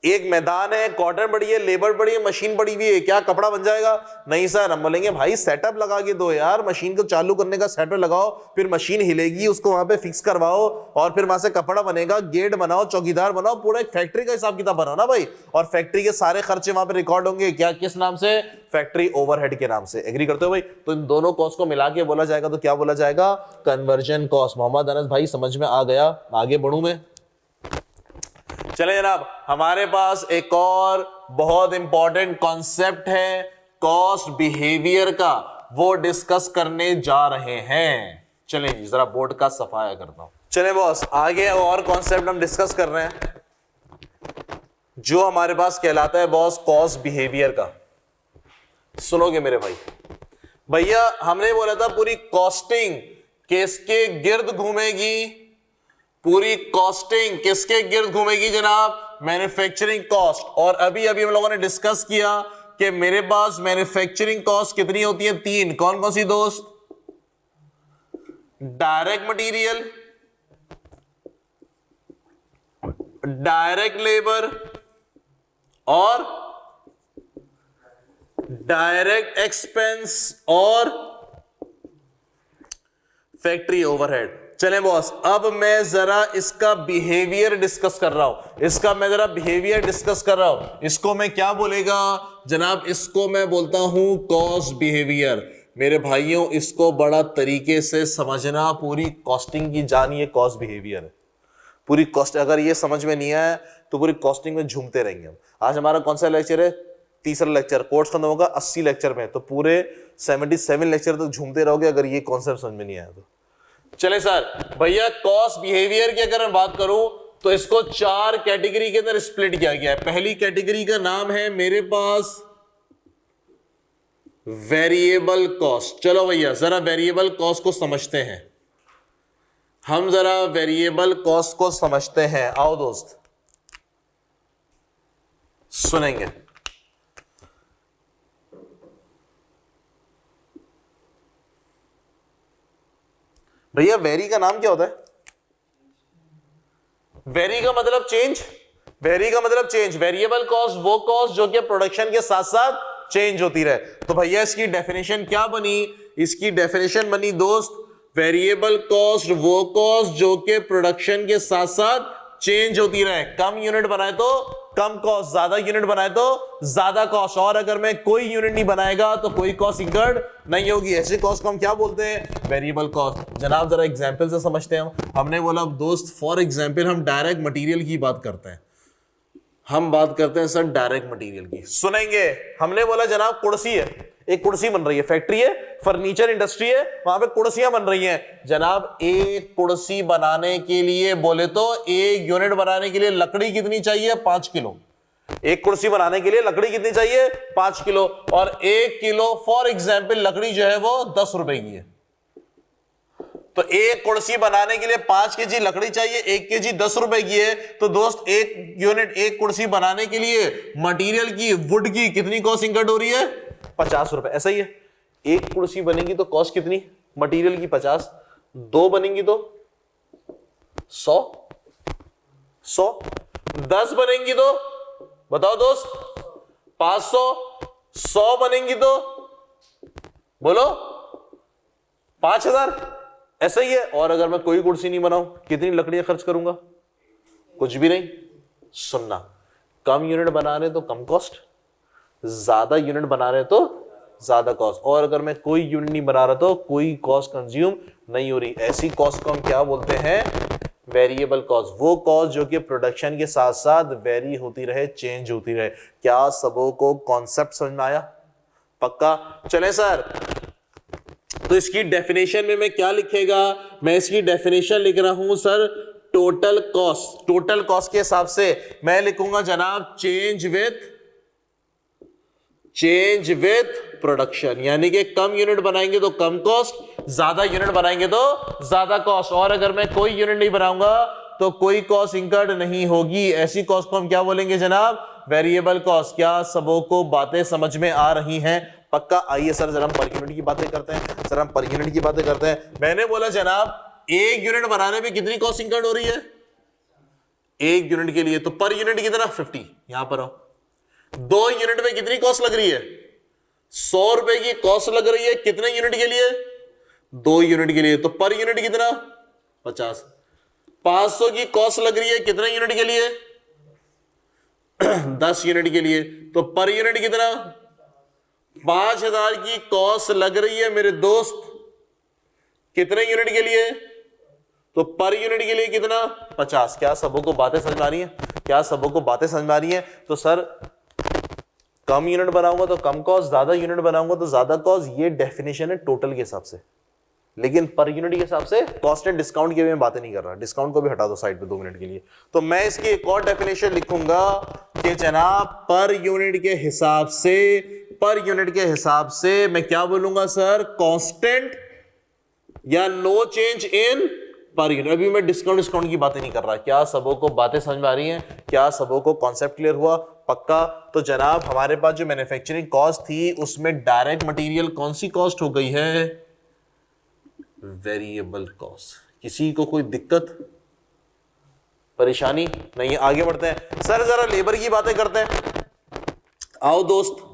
एक मैदान है, कॉटन पड़ी है, लेबर पड़ी है, मशीन पड़ी हुई है, क्या कपड़ा बन जाएगा? नहीं सर। हम बोलेंगे भाई सेटअप लगा के दो यार, मशीन को चालू करने का सेटअप लगाओ, फिर मशीन हिलेगी, उसको वहां पे फिक्स करवाओ, और फिर वहां से कपड़ा बनेगा, गेट बनाओ, चौकीदार बनाओ, पूरा एक फैक्ट्री का हिसाब किताब बनाओ ना भाई। और फैक्ट्री के सारे खर्चे वहां पे रिकॉर्ड होंगे, क्या, किस नाम से? फैक्ट्री ओवरहेड के नाम से। एग्री करते हो भाई? तो इन दोनों कॉस्ट को मिला के बोला जाएगा तो क्या बोला जाएगा? Conversion cost. मोहम्मद अनस भाई समझ में आ गया? आगे बढ़ूं मैं? चले जनाब, हमारे पास एक और बहुत इंपॉर्टेंट कॉन्सेप्ट है कॉस्ट बिहेवियर का, वो डिस्कस करने जा रहे हैं। चलें जी, जरा बोर्ड का सफाया करता हूं। चलें बॉस, आगे और कॉन्सेप्ट हम डिस्कस कर रहे हैं जो हमारे पास कहलाता है बॉस कॉस्ट बिहेवियर का। सुनोगे मेरे भाई? भैया हमने बोला था पूरी कॉस्टिंग किसके गिर्द घूमेगी? पूरी कॉस्टिंग किसके गिर्द घूमेगी जनाब? Manufacturing cost. और अभी अभी हम लोगों ने डिस्कस किया कि मेरे पास मैन्युफैक्चरिंग कॉस्ट कितनी होती है? 3। कौन कौन सी दोस्त? डायरेक्ट मटेरियल, डायरेक्ट लेबर और डायरेक्ट एक्सपेंस और फैक्ट्री ओवरहेड। चले बॉस, अब मैं जरा इसका बिहेवियर डिस्कस कर रहा हूं। इसका मैं जरा बिहेवियर डिस्कस कर रहा हूं। इसको मैं क्या बोलेगा जनाब? इसको मैं बोलता हूं कॉस्ट बिहेवियर। मेरे भाइयों, इसको बड़ा तरीके से समझना। पूरी कॉस्टिंग की जान ये कॉस्ट बिहेवियर है। पूरी कॉस्ट अगर ये समझ में नहीं आया तो पूरी कॉस्टिंग में झूमते रहेंगे हम। आज हमारा कौन सा लेक्चर है? तीसरा लेक्चर। कोर्स खत्म होगा 80 लेक्चर में, तो पूरे 77 लेक्चर तक झूमते रहोगे अगर ये कॉन्सेप्ट समझ में नहीं आया तो। चले सर, भैया कॉस्ट बिहेवियर की अगर मैं बात करूं तो इसको 4 कैटेगरी के अंदर स्प्लिट किया गया है। पहली कैटेगरी का नाम है मेरे पास वेरिएबल कॉस्ट। चलो भैया जरा वेरिएबल कॉस्ट को समझते हैं। हम जरा वेरिएबल कॉस्ट को समझते हैं। आओ दोस्त, सुनेंगे। भैया वेरी का नाम क्या होता है? वेरी का मतलब चेंज। वेरी का मतलब चेंज। वेरिएबल कॉस्ट वो कॉस्ट जो कि प्रोडक्शन के साथ साथ चेंज होती रहे। तो भैया इसकी डेफिनेशन क्या बनी? इसकी डेफिनेशन बनी दोस्त, वेरिएबल कॉस्ट वो कॉस्ट जो कि प्रोडक्शन के साथ साथ चेंज होती रहे। कम यूनिट बनाए तो कम कॉस्ट, ज्यादा यूनिट बनाए तो ज्यादा कॉस्ट, और अगर मैं कोई यूनिट नहीं बनाएगा तो कोई कॉस्ट इंकर्ड नहीं होगी। ऐसे कॉस्ट को हम क्या बोलते हैं? Variable cost. जनाब जरा एग्जांपल से समझते हैं। हमने बोला दोस्त फॉर एग्जांपल हम डायरेक्ट मटेरियल की बात करते हैं। हम बात करते हैं सर डायरेक्ट मटेरियल की। सुनेंगे, हमने बोला जनाब कुर्सी है, एक कुर्सी बन रही है, फैक्ट्री है, फर्नीचर इंडस्ट्री है, वहां पे कुर्सियां बन रही हैं। जनाब एक कुर्सी बनाने के लिए बोले तो एक यूनिट बनाने के लिए लकड़ी कितनी चाहिए? 5 किलो। एक कुर्सी बनाने के लिए लकड़ी कितनी चाहिए? 5 किलो। और 1 किलो फॉर एग्जाम्पल लकड़ी जो है वो 10 रुपए की है। तो एक कुर्सी बनाने के लिए 5 केजी लकड़ी चाहिए, 1 केजी 10 रुपए की है। तो दोस्त एक यूनिट, एक कुर्सी बनाने के लिए मटेरियल की, वुड की कितनी कॉस्ट इंकर्ड हो रही है? 50 रुपए। ऐसा ही है, एक कुर्सी बनेगी तो कॉस्ट कितनी? मटेरियल की 50, 2 बनेंगी तो 100, 10 बनेंगी तो बताओ दोस्त 500, 100 बनेंगी तो बोलो 5000। ऐसा ही है। और अगर मैं कोई कुर्सी नहीं बनाऊं कितनी लकड़ियां खर्च करूंगा? कुछ भी नहीं। सुनना, कम यूनिट बना रहे तो कम कॉस्ट, ज्यादा यूनिट बना रहे तो ज्यादा कॉस्ट, और अगर मैं कोई यूनिट नहीं बना रहा तो कोई कॉस्ट कंज्यूम नहीं हो रही। ऐसी कॉस्ट को हम क्या बोलते हैं? Variable cost. वो कॉस्ट जो कि प्रोडक्शन के साथ साथ वेरी होती रहे, चेंज होती रहे। क्या सबों को कॉन्सेप्ट समझ में आया? पक्का? चले सर, तो इसकी डेफिनेशन में मैं क्या लिखेगा? मैं इसकी डेफिनेशन लिख रहा हूं sir total cost. Total cost के हिसाब से मैं लिखूंगा जनाब चेंज विथ प्रोडक्शन, यानी कि कम यूनिट बनाएंगे तो कम कॉस्ट, ज्यादा यूनिट बनाएंगे तो ज्यादा कॉस्ट, और अगर मैं कोई यूनिट नहीं बनाऊंगा तो कोई कॉस्ट इंकर्ड नहीं होगी। ऐसी कॉस्ट को हम क्या बोलेंगे जनाब? Variable cost. क्या सबों को बातें समझ में आ रही हैं? पक्का। आइए सर जरा हम पर यूनिट की बातें करते हैं, सर हम पर यूनिट की बातें करते हैं। मैंने बोला जनाब एक यूनिट बनाने में कितनी कॉस्ट इंकर्ड हो रही है एक यूनिट के लिए, तो पर यूनिट कितना 50। यहां पर आओ, 2 यूनिट में कितनी कॉस्ट लग रही है 100 रुपए की कॉस्ट लग रही है कितने यूनिट के लिए 2 यूनिट के लिए, तो पर यूनिट कितना 50। 500 की कॉस्ट लग रही है कितने यूनिट के लिए 10 यूनिट के लिए, तो पर यूनिट कितना 5000 की कॉस्ट लग रही है मेरे दोस्त कितने यूनिट के लिए, तो पर यूनिट के लिए कितना 50। क्या सबों को बातें समझ आ रही हैं? क्या सबों को बातें समझ में आ रही हैं? तो सर कम यूनिट बनाऊंगा तो कम कॉस्ट, ज्यादा यूनिट बनाऊंगा तो ज्यादा कॉस्ट। ये डेफिनेशन है टोटल के हिसाब से, लेकिन पर यूनिट के हिसाब से कॉस्ट एंड डिस्काउंट की मैं बातें नहीं कर रहा। डिस्काउंट को भी हटा दो साइड पे 2 मिनट के लिए। तो मैं इसकी एक और डेफिनेशन लिखूंगा कि जनाब पर यूनिट के हिसाब से, पर यूनिट के हिसाब से मैं क्या बोलूंगा सर, कांस्टेंट या no change in per unit. अभी मैं डिस्काउंट की बातें नहीं कर रहा। क्या सबों को बातें समझ में आ रही हैं? क्या सबों को कॉन्सेप्ट क्लियर हुआ? पक्का। तो जनाब हमारे पास जो मैन्युफैक्चरिंग कॉस्ट थी उसमें डायरेक्ट मटेरियल कौन सी कॉस्ट हो गई है, वेरिएबल कॉस्ट। किसी को कोई दिक्कत परेशानी नहीं है? आगे बढ़ते हैं सर, जरा लेबर की बातें करते हैं। आओ दोस्त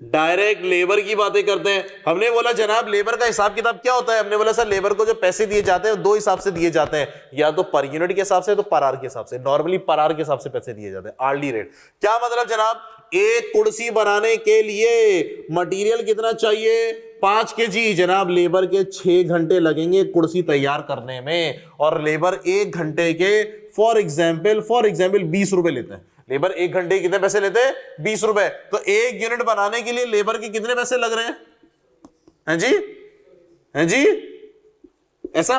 डायरेक्ट लेबर की बातें करते हैं। हमने बोला जनाब लेबर का हिसाब किताब क्या होता है, हमने बोला सर लेबर को जो पैसे दिए जाते हैं 2 हिसाब से दिए जाते हैं, या तो पर यूनिट के हिसाब से तो पर आवर के हिसाब से। नॉर्मली पर आवर के हिसाब से पैसे दिए जाते हैं, आर्ली रेट। क्या मतलब जनाब, एक कुर्सी बनाने के लिए मटेरियल कितना चाहिए 5 kg, जनाब लेबर के 6 घंटे लगेंगे कुर्सी तैयार करने में, और लेबर 1 घंटे के फॉर एग्जाम्पल 20 रुपए लेते हैं। लेबर 1 घंटे कितने पैसे लेते हैं 20 रुपए। तो 1 यूनिट बनाने के लिए लेबर के कितने पैसे लग रहे हैं जी, हैं जी? ऐसा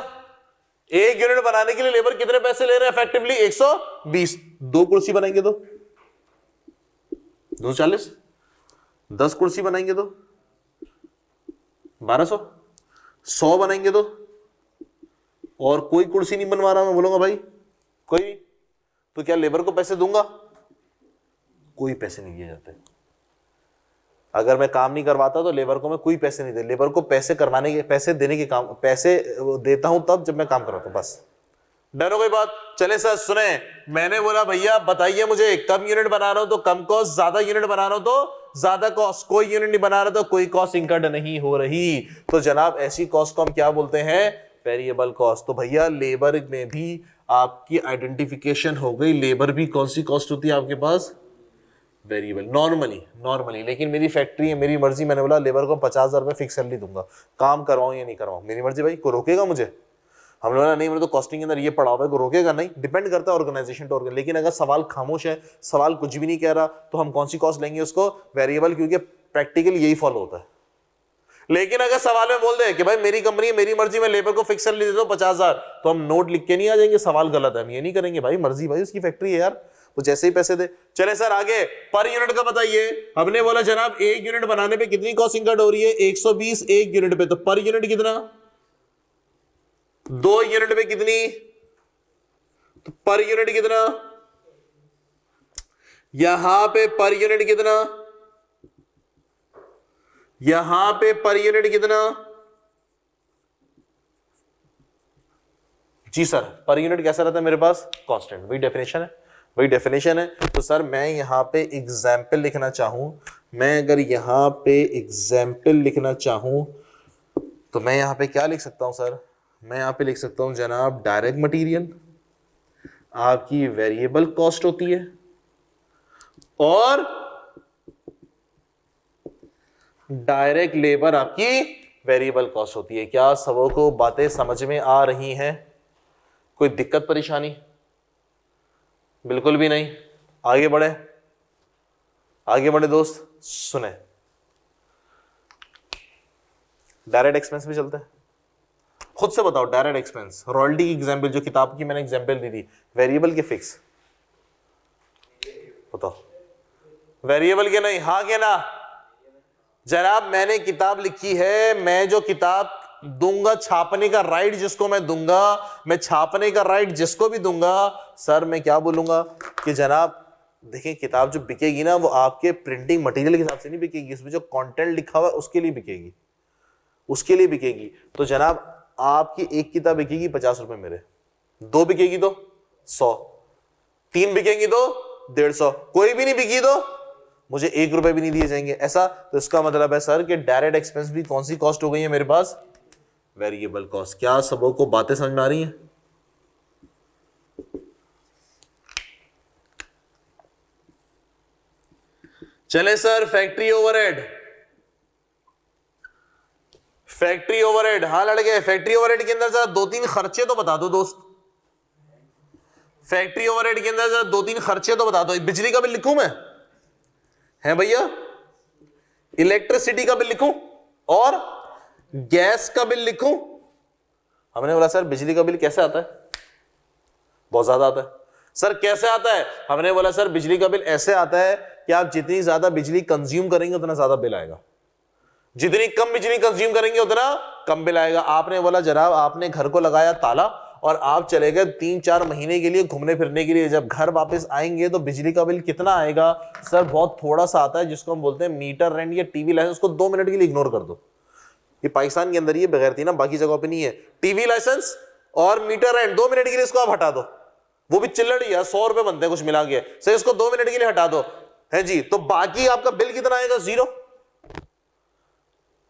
1 यूनिट बनाने के लिए लेबर कितने पैसे ले रहे हैं इफेक्टिवली 120। 2 कुर्सी बनाएंगे तो 240, 10 कुर्सी बनाएंगे तो 1200, 100 बनाएंगे तो, और कोई कुर्सी नहीं बनवा रहा मैं बोलूंगा भाई कोई, तो क्या लेबर को पैसे दूंगा? कोई पैसे नहीं दिए जाते। अगर मैं काम नहीं करवाता तो लेबर को मैं कोई पैसे नहीं दे। लेबर को पैसे करवाने के, पैसे देने के काम, पैसे देता हूं तब जब मैं काम करवाता हूं, बस। डर हो गई बात? चले सर सुने, मैंने बोला भैया बताइए मुझे कम यूनिट बना रहा हूं तो कम कॉस्ट, ज्यादा यूनिट बना रहा हूं तो ज्यादा कॉस्ट, कोई यूनिट नहीं बना रहा तो कोई कॉस्ट इंकर्ड नहीं हो रही। तो जनाब ऐसी कॉस्ट को हम क्या बोलते हैं, वेरिएबल कॉस्ट। तो भैया लेबर में भी आपकी आइडेंटिफिकेशन हो गई। लेबर भी कौन सी कॉस्ट होती है आपके पास, वेरिएबल। नॉर्मली लेकिन मेरी फैक्ट्री है, मेरी मर्जी, मैंने बोला लेबर को 50,000 रुपये फिक्स सैलरी दूंगा, काम करवाऊं या नहीं करवाऊं मेरी मर्जी भाई, को रोकेगा मुझे? हम लोग नहीं, मेरे तो कॉस्टिंग के अंदर ये पड़ा हुआ है, को रोकेगा नहीं। डिपेंड करता है ऑर्गेनाइजेशन टू ऑर्गेनाइजेशन। लेकिन अगर सवाल खामोश है, सवाल कुछ भी नहीं कह रहा, तो हम कौन सी कॉस्ट लेंगे उसको, वेरिएबल, क्योंकि प्रैक्टिकल यही फॉलो होता है। लेकिन अगर सवाल में बोल दे कि भाई मेरी कंपनी है, मेरी मर्जी, में लेबर को फिक्स सैलरी देता हूं 50,000, तो हम नोट लिख के नहीं आ जाएंगे सवाल गलत है, हम ये नहीं करेंगे भाई, मर्जी भाई उसकी फैक्ट्री है यार, वो जैसे ही पैसे दे। चले सर आगे, पर यूनिट का बताइए। हमने बोला जनाब 1 यूनिट बनाने पे कितनी कॉस्ट इंकर्ड हो रही है 120 1 यूनिट पे, तो पर यूनिट कितना, 2 यूनिट पे कितनी, तो पर यूनिट कितना, यहां पे पर यूनिट कितना, यहां पे पर यूनिट कितना जी सर, पर यूनिट कैसा रहता है मेरे पास, कांस्टेंट। वही डेफिनेशन है, तो सर मैं यहां पे एग्जाम्पल लिखना चाहूं, मैं अगर यहां पे एग्जाम्पल लिखना चाहूं तो मैं यहां पे क्या लिख सकता हूं सर, मैं यहां पे लिख सकता हूं जनाब डायरेक्ट मटेरियल आपकी वेरिएबल कॉस्ट होती है, और डायरेक्ट लेबर आपकी वेरिएबल कॉस्ट होती है। क्या सबों को बातें समझ में आ रही हैं? कोई दिक्कत परेशानी? बिल्कुल भी नहीं। आगे बढ़े दोस्त, सुने, डायरेक्ट एक्सपेंस भी चलते हैं। खुद से बताओ, डायरेक्ट एक्सपेंस, रॉयल्टी की एग्जाम्पल, जो किताब की मैंने एग्जाम्पल दी थी, वेरिएबल के फिक्स, बताओ वेरिएबल के नहीं, हाँ के ना? जनाब मैंने किताब लिखी है, मैं जो किताब दूंगा, छापने का राइट जिसको मैं दूंगा, मैं छापने का राइट जिसको भी दूंगा, सर मैं क्या बोलूंगा कि जनाब देखिए किताब जो बिकेगी ना वो आपके प्रिंटिंग मटेरियल के हिसाब से नहीं बिकेगी, इसमें जो कंटेंट लिखा हुआ है उसके लिए बिकेगी, उसके लिए बिकेगी। तो जनाब आपकी एक किताब बिकेगी 50 रुपए मेरे, 2 बिकेगी तो 100, 3 बिकेंगी तो 150, कोई भी नहीं बिकी तो मुझे 1 रुपए भी नहीं दिए जाएंगे। ऐसा तो इसका मतलब है सर कि डायरेक्ट एक्सपेंस भी कौन सी कॉस्ट हो गई है मेरे पास? Variable cost. क्या सबों को बातें समझ में आ रही हैं? चले sir factory overhead. Factory overhead, हाँ लड़के, फैक्ट्री ओवरहेड के अंदर जरा 2-3 खर्चे तो बता दो दोस्त। फैक्ट्री ओवरहेड के अंदर जरा 2-3 खर्चे तो बता दो। बिजली का बिल लिखूं मैं? है भैया? इलेक्ट्रिसिटी का बिल लिखूं और गैस का बिल लिखूं? हमने बोला सर बिजली का बिल कैसे आता है? बहुत ज्यादा आता है। सर कैसे आता है? हमने बोला सर बिजली का बिल ऐसे आता है कि आप जितनी ज्यादा बिजली कंज्यूम करेंगे उतना ज्यादा बिल आएगा, जितनी कम बिजली कंज्यूम करेंगे उतना कम बिल आएगा। आपने बोला जनाब आपने घर को लगाया ताला और आप चले गए 3-4 महीने के लिए घूमने फिरने के लिए, जब घर वापस आएंगे तो बिजली का बिल कितना आएगा? सर बहुत थोड़ा सा आता है, जिसको हम बोलते हैं मीटर रेंट या टीवी लाइसेंस। उसको 2 मिनट के लिए इग्नोर कर दो, ये पाकिस्तान के अंदर ये बगैर थी ना, बाकी जगहों पे नहीं है। टीवी लाइसेंस और मीटर रेंट 2 मिनट के लिए इसको आप हटा दो, वो भी चिल्लड़ ही है, 100 रुपए बनते हैं कुछ मिला के। सर इसको 2 मिनट के लिए हटा दो, है जी, तो बाकी आपका बिल कितना आएगा? 0।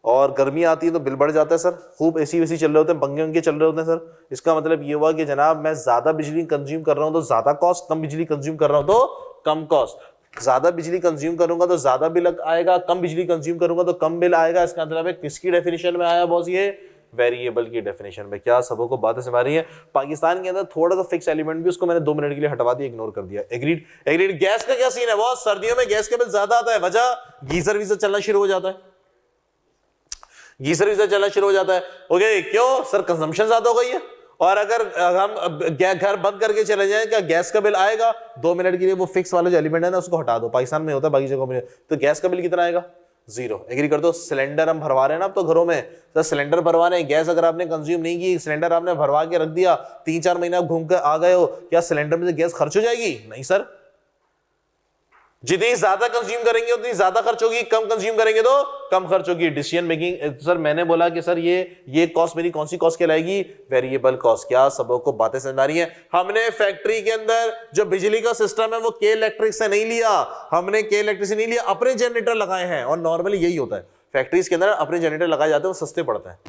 और गर्मी आती है तो बिल बढ़ जाता है सर, खूब एसी वेसी चल रहे होते हैं, पंखे वंखे चल रहे होते हैं सर। इसका मतलब ये हुआ कि जनाब मैं ज्यादा बिजली कंज्यूम कर रहा हूं तो ज्यादा कॉस्ट, कम बिजली कंज्यूम कर रहा हूं तो कम कॉस्ट। ज्यादा बिजली कंज्यूम करूंगा तो ज्यादा बिल आएगा, कम बिजली कंज्यूम करूंगा तो कम बिल आएगा। इसका मतलब है किसकी डेफिनेशन में आया बॉस? ये वेरिएबल की डेफिनेशन में। क्या सबों को बातें समझ रही है? पाकिस्तान के अंदर थोड़ा सा फिक्स एलिमेंट भी उसको मैंने 2 मिनट के लिए हटवा दिया, इग्नोर कर दिया। एग्रीड? एग्रीड। गैस का क्या सीन है बॉस? सर्दियों में गैस का बिल ज्यादा आता है, वजह गीजर वीजर चलना शुरू हो जाता है, गीजर वीजर चलना शुरू हो जाता है। ओके क्यों सर? कंजम्पशन ज्यादा हो गई है। और अगर हम घर बंद करके चले जाएं क्या गैस का बिल आएगा? 2 मिनट के लिए वो फिक्स वाला जो एलिमेंट है ना उसको हटा दो। पाकिस्तान में होता है, बाकी जगहों में तो गैस का बिल कितना आएगा? 0। एग्री कर दो। सिलेंडर हम भरवा रहे हैं ना अब तो घरों में, सर सिलेंडर भरवा रहे हैं, गैस अगर आपने कंज्यूम नहीं की, सिलेंडर आपने भरवा के रख दिया, 3-4 महीना घूम कर आ गए हो, क्या सिलेंडर में से गैस खर्च हो जाएगी? नहीं सर, जितनी ज्यादा कंज्यूम करेंगे उतनी ज्यादा खर्च होगी, कम कंज्यूम करेंगे तो कम खर्च होगी। Decision making. सर मैंने बोला कि सर ये कॉस्ट मेरी कौन सी कॉस्ट कहलाएगी? Variable cost. क्या सबों को बातें समझ आ रही हैं? हमने फैक्ट्री के अंदर जो बिजली का सिस्टम है वो के इलेक्ट्रिक से नहीं लिया, हमने के इलेक्ट्रिक से नहीं लिया, अपने जनरेटर लगाए हैं। और नॉर्मली यही होता है फैक्ट्रीज के अंदर, अपने जनरेटर लगाए जाते हैं, वो सस्ते पड़ते हैं,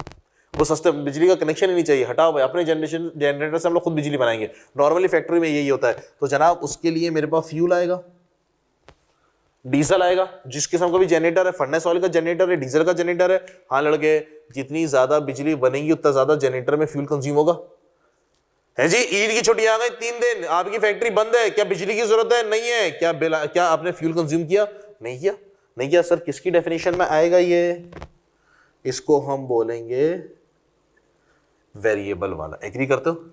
वो सस्ते, बिजली का कनेक्शन ही नहीं चाहिए, हटाओ भाई, अपने जनरेटर से हम लोग खुद बिजली बनाएंगे। नॉर्मली फैक्ट्री में यही होता है। तो जनाब उसके लिए मेरे पास फ्यूल आएगा, डीजल आएगा, जिस किस्म का भी जनरेटर है, फर्नेस ऑयल का जनरेटर है, डीजल का जनरेटर है। हाँ लड़के, जितनी ज्यादा बिजली बनेगी उतना ज्यादा जनरेटर में फ्यूल कंज्यूम होगा, है जी। ईद की छुट्टियां आ गई, 3 दिन आपकी फैक्ट्री बंद है, क्या बिजली की जरूरत है? नहीं है। क्या आपने फ्यूल कंज्यूम किया? नहीं किया। नहीं किया। सर किसकी डेफिनेशन में आएगा ये? इसको हम बोलेंगे वेरिएबल वाला। एग्री करते हो?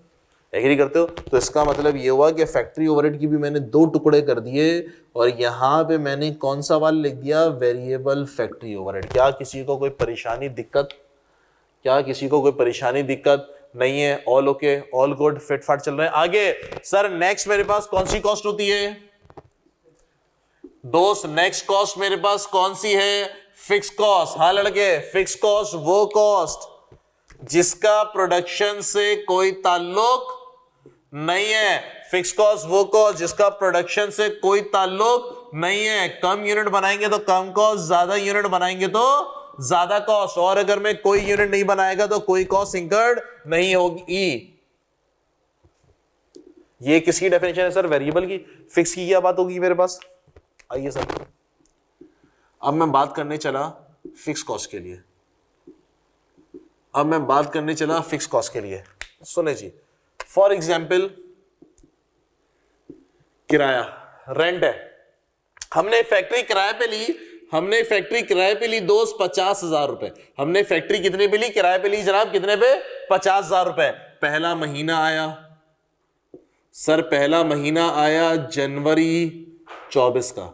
एग्री करते हो? तो इसका मतलब ये हुआ कि फैक्ट्री ओवरहेड की भी मैंने 2 टुकड़े कर दिए और यहां पे मैंने कौन सा वाला लिख दिया? Variable factory overhead. क्या किसी को कोई परेशानी दिक्कत? क्या किसी को कोई परेशानी दिक्कत नहीं है? All okay, all good, fit फाट चल रहे हैं आगे। सर नेक्स्ट मेरे पास कौन सी कॉस्ट होती है दोस्त? नेक्स्ट कॉस्ट मेरे पास कौन सी है? Fix cost. हाँ लड़के, फिक्स कॉस्ट वो कॉस्ट जिसका प्रोडक्शन से कोई ताल्लुक नहीं है। फिक्स कॉस्ट वो कॉस्ट जिसका प्रोडक्शन से कोई ताल्लुक नहीं है। कम यूनिट बनाएंगे तो कम कॉस्ट, ज्यादा यूनिट बनाएंगे तो ज्यादा कॉस्ट, और अगर मैं कोई यूनिट नहीं बनाएगा तो कोई कॉस्ट इंकर्ड नहीं होगी। ये किसकी डेफिनेशन है सर? वेरिएबल की। फिक्स की क्या बात होगी मेरे पास? आइए सर, अब मैं बात करने चला फिक्स कॉस्ट के लिए। अब मैं बात करने चला फिक्स कॉस्ट के लिए। सुने जी, फॉर एग्जाम्पल किराया, रेंट है, हमने फैक्ट्री किराए पे ली, हमने फैक्ट्री किराए पे ली दोस्त 50,000 रुपए। हमने फैक्ट्री कितने पे ली? किराए पे ली जनाब, कितने पे? 50,000 रुपए। पहला महीना आया सर, पहला महीना आया जनवरी 24 का।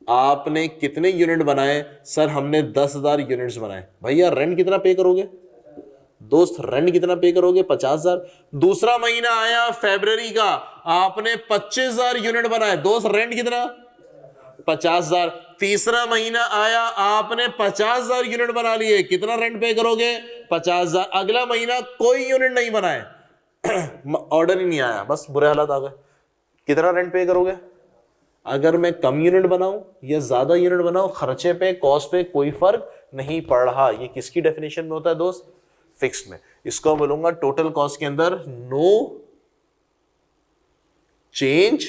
आपने कितने यूनिट बनाए? सर हमने 10,000 यूनिट्स बनाए। भैया रेंट कितना पे करोगे दोस्त? रेंट कितना पे करोगे? 50,000। दूसरा महीना आया फरवरी का, आपने 25,000 यूनिट बनाए दोस्त, रेंट कितना? 50,000। तीसरा महीना आया, आपने 50,000 यूनिट बना लिए, कितना रेंट पे करोगे? 50,000। अगला महीना कोई यूनिट नहीं बनाए, ऑर्डर ही नहीं आया, बस बुरे हालात आ गए, कितना रेंट पे करोगे? अगर मैं कम यूनिट बनाऊं या ज्यादा यूनिट बनाऊं, खर्चे पे, कॉस्ट पे कोई फर्क नहीं पड़ रहा। ये किसकी डेफिनेशन में होता है दोस्त? फिक्स्ड में। इसको बोलूंगा टोटल कॉस्ट के अंदर नो चेंज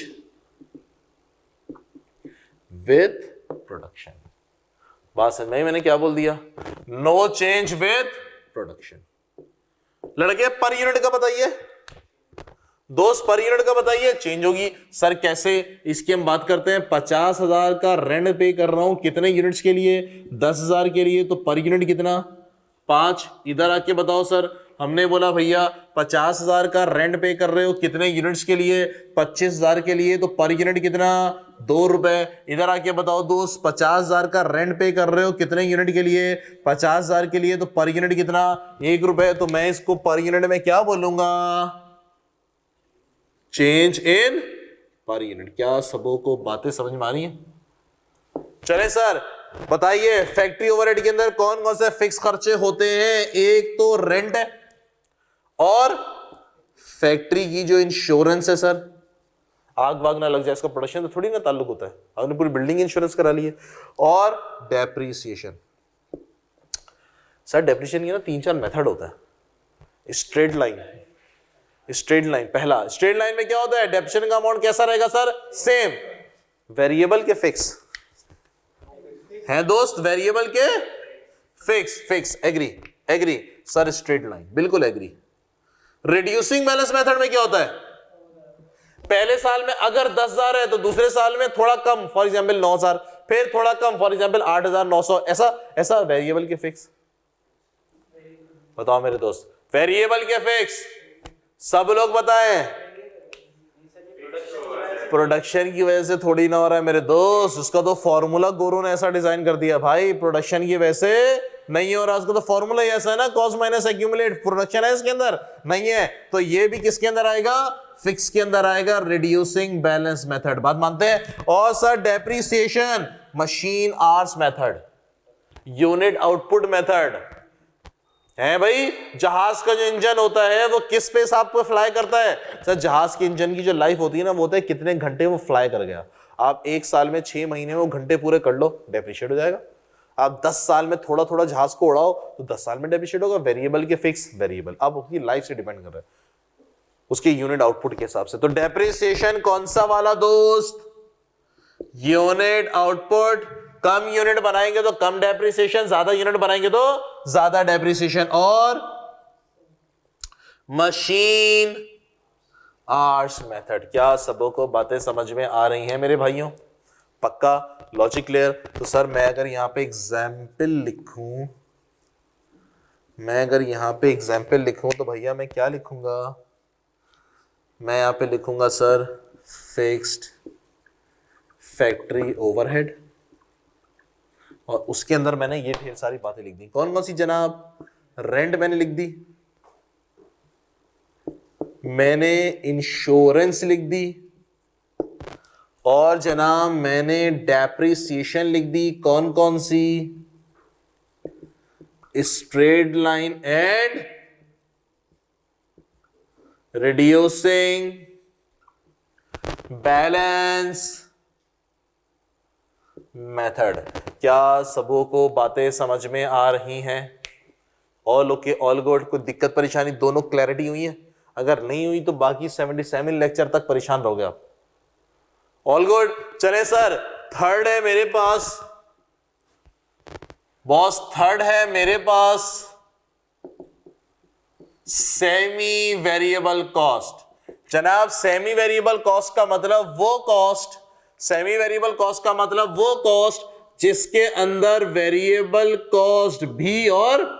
विथ प्रोडक्शन। बात समझ में? मैंने क्या बोल दिया? No change with production. लड़के पर यूनिट का बताइए दोस्त, पर यूनिट का बताइए। चेंज होगी सर कैसे? इसकी हम बात करते हैं। 50,000 का रेंट पे कर रहा हूं, कितने यूनिट्स के लिए? 10,000 के लिए, तो पर यूनिट कितना? 5। इधर आके बताओ सर, हमने बोला भैया 50,000 का रेंट पे कर रहे हो, कितने यूनिट्स के लिए? 25,000 के लिए, तो पर यूनिट कितना? 2 रुपए। इधर आके बताओ दोस्त, 50,000 का रेंट पे कर रहे हो, कितने यूनिट के लिए? 50,000 के लिए, तो पर यूनिट कितना? 1 रुपए। तो मैं इसको पर यूनिट में क्या बोलूंगा? Change in per unit. क्या सबों को बातें समझ में आ रही हैं? चले सर बताइए, फैक्ट्री ओवरहेड के अंदर कौन कौन से फिक्स खर्चे होते हैं? एक तो रेंट है, और फैक्ट्री की जो इंश्योरेंस है सर, आग वाग ना लग जाए, इसका प्रोडक्शन तो थोड़ी ना ताल्लुक होता है, आपने पूरी बिल्डिंग इंश्योरेंस करा ली है। और डेप्रिसिएशन। सर डेप्रिसिएशन की ना 3-4 मेथड होता है। स्ट्रेट लाइन, स्ट्रेट लाइन पहला। स्ट्रेट लाइन में क्या होता है? डेप्रिसिएशन का अमाउंट कैसा रहेगा सर? सेम। वेरिएबल के फिक्स है दोस्त, वेरिएबल के fix. Fix, agree agree sir, straight line बिल्कुल एग्री। रिड्यूसिंग बैलेंस मेथड में क्या होता है? पहले साल में अगर 10,000 है तो दूसरे साल में थोड़ा कम, फॉर एग्जांपल 9,000, फिर थोड़ा कम, फॉर एग्जांपल 8,900, ऐसा वेरिएबल के फिक्स। बताओ मेरे दोस्त, वेरिएबल के फिक्स सब लोग बताएं। प्रोडक्शन की वजह से थोड़ी ना हो रहा है मेरे दोस्त, उसका तो फॉर्मूला गुरु ने ऐसा डिजाइन कर दिया भाई, प्रोडक्शन की वजह से नहीं हो रहा, उसका तो फॉर्मूला ही ऐसा है ना, कॉस्ट माइनस एक्यूमुलेट। प्रोडक्शन है इसके अंदर नहीं है, तो ये भी किसके अंदर आएगा? फिक्स के अंदर आएगा, रिड्यूसिंग बैलेंस मेथड। बात मानते हैं? और sir depreciation, machine hours method, unit output method है भाई। जहाज का जो इंजन होता है वो किस पे हिसाब पे फ्लाई करता है? सर जहाज के इंजन की जो लाइफ होती है ना, वो होता है कितने घंटे वो फ्लाई कर गया। आप 1 साल में 6 महीने में वो घंटे पूरे कर लो, डेप्रिशिएट हो जाएगा। आप 10 साल में थोड़ा थोड़ा जहाज को उड़ाओ तो 10 साल में डेप्रिशिएट होगा। वेरिएबल के फिक्स, वेरिएबल अब उसकी लाइफ से डिपेंड कर रहा है, उसके यूनिट आउटपुट के हिसाब से। तो डेप्रिसिएशन कौन सा वाला दोस्त? Unit output. कम यूनिट बनाएंगे तो कम डेप्रिसिएशन, ज्यादा यूनिट बनाएंगे तो ज्यादा डेप्रिसिएशन। और मशीन आवर्स मेथड। क्या सबों को बातें समझ में आ रही हैं मेरे भाइयों? पक्का? Logic clear? तो सर मैं अगर यहां पे एग्जाम्पल लिखूं, तो भैया मैं क्या लिखूंगा? मैं यहां पे लिखूंगा सर फिक्स्ड फैक्ट्री ओवरहेड, और उसके अंदर मैंने ये ढेर सारी बातें लिख दी। कौन कौन सी जनाब? रेंट मैंने लिख दी, मैंने इंश्योरेंस लिख दी, और जनाब मैंने डेप्रिसिएशन लिख दी। कौन कौन सी? Straight line and reducing balance method. क्या सबों को बातें समझ में आ रही हैं? All okay, all good? कोई दिक्कत परेशानी? दोनों क्लैरिटी हुई है? अगर नहीं हुई तो बाकी 77 लेक्चर तक परेशान रहोगे आप। All good? चले सर, थर्ड है मेरे पास बॉस, थर्ड है मेरे पास सेमी वेरिएबल कॉस्ट। जनाब सेमी वेरिएबल कॉस्ट का मतलब वो कॉस्ट, सेमी वेरिएबल कॉस्ट का मतलब वो कॉस्ट जिसके अंदर वेरिएबल कॉस्ट भी और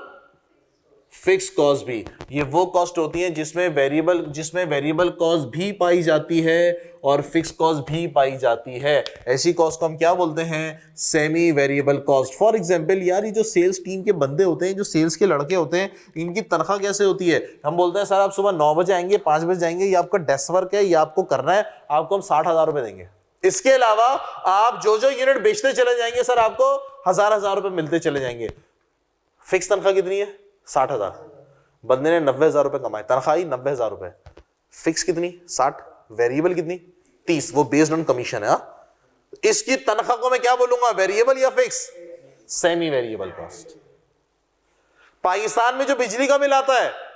फिक्स कॉस्ट भी। ये वो कॉस्ट होती है जिसमें वेरिएबल कॉस्ट भी पाई जाती है और फिक्स कॉस्ट भी पाई जाती है। ऐसी कॉस्ट को हम क्या बोलते हैं? Semi variable cost. For example यार, ये जो सेल्स टीम के बंदे होते हैं, जो सेल्स के लड़के होते हैं, इनकी तनख्वाह कैसे होती है? हम बोलते हैं सर आप सुबह 9 बजे आएंगे, 5 बजे जाएंगे, ये आपका डेस्क वर्क है, ये आपको करना है, आपको हम 60,000 रुपए देंगे। इसके अलावा आप जो जो यूनिट बेचते चले जाएंगे सर, आपको हजार रुपए मिलते चले जाएंगे। फिक्स तनख्वाह कितनी है? 60,000। बंदे ने 90,000 रुपए कमाए, तनख्वाही 90,000 रुपए। फिक्स कितनी? 60। वेरिएबल कितनी? 30। वो बेस्ड ऑन कमीशन है। इसकी तनख्वाह को मैं क्या बोलूंगा, वेरिएबल या fix? Semi variable cost. Pakistan में जो बिजली का बिल आता है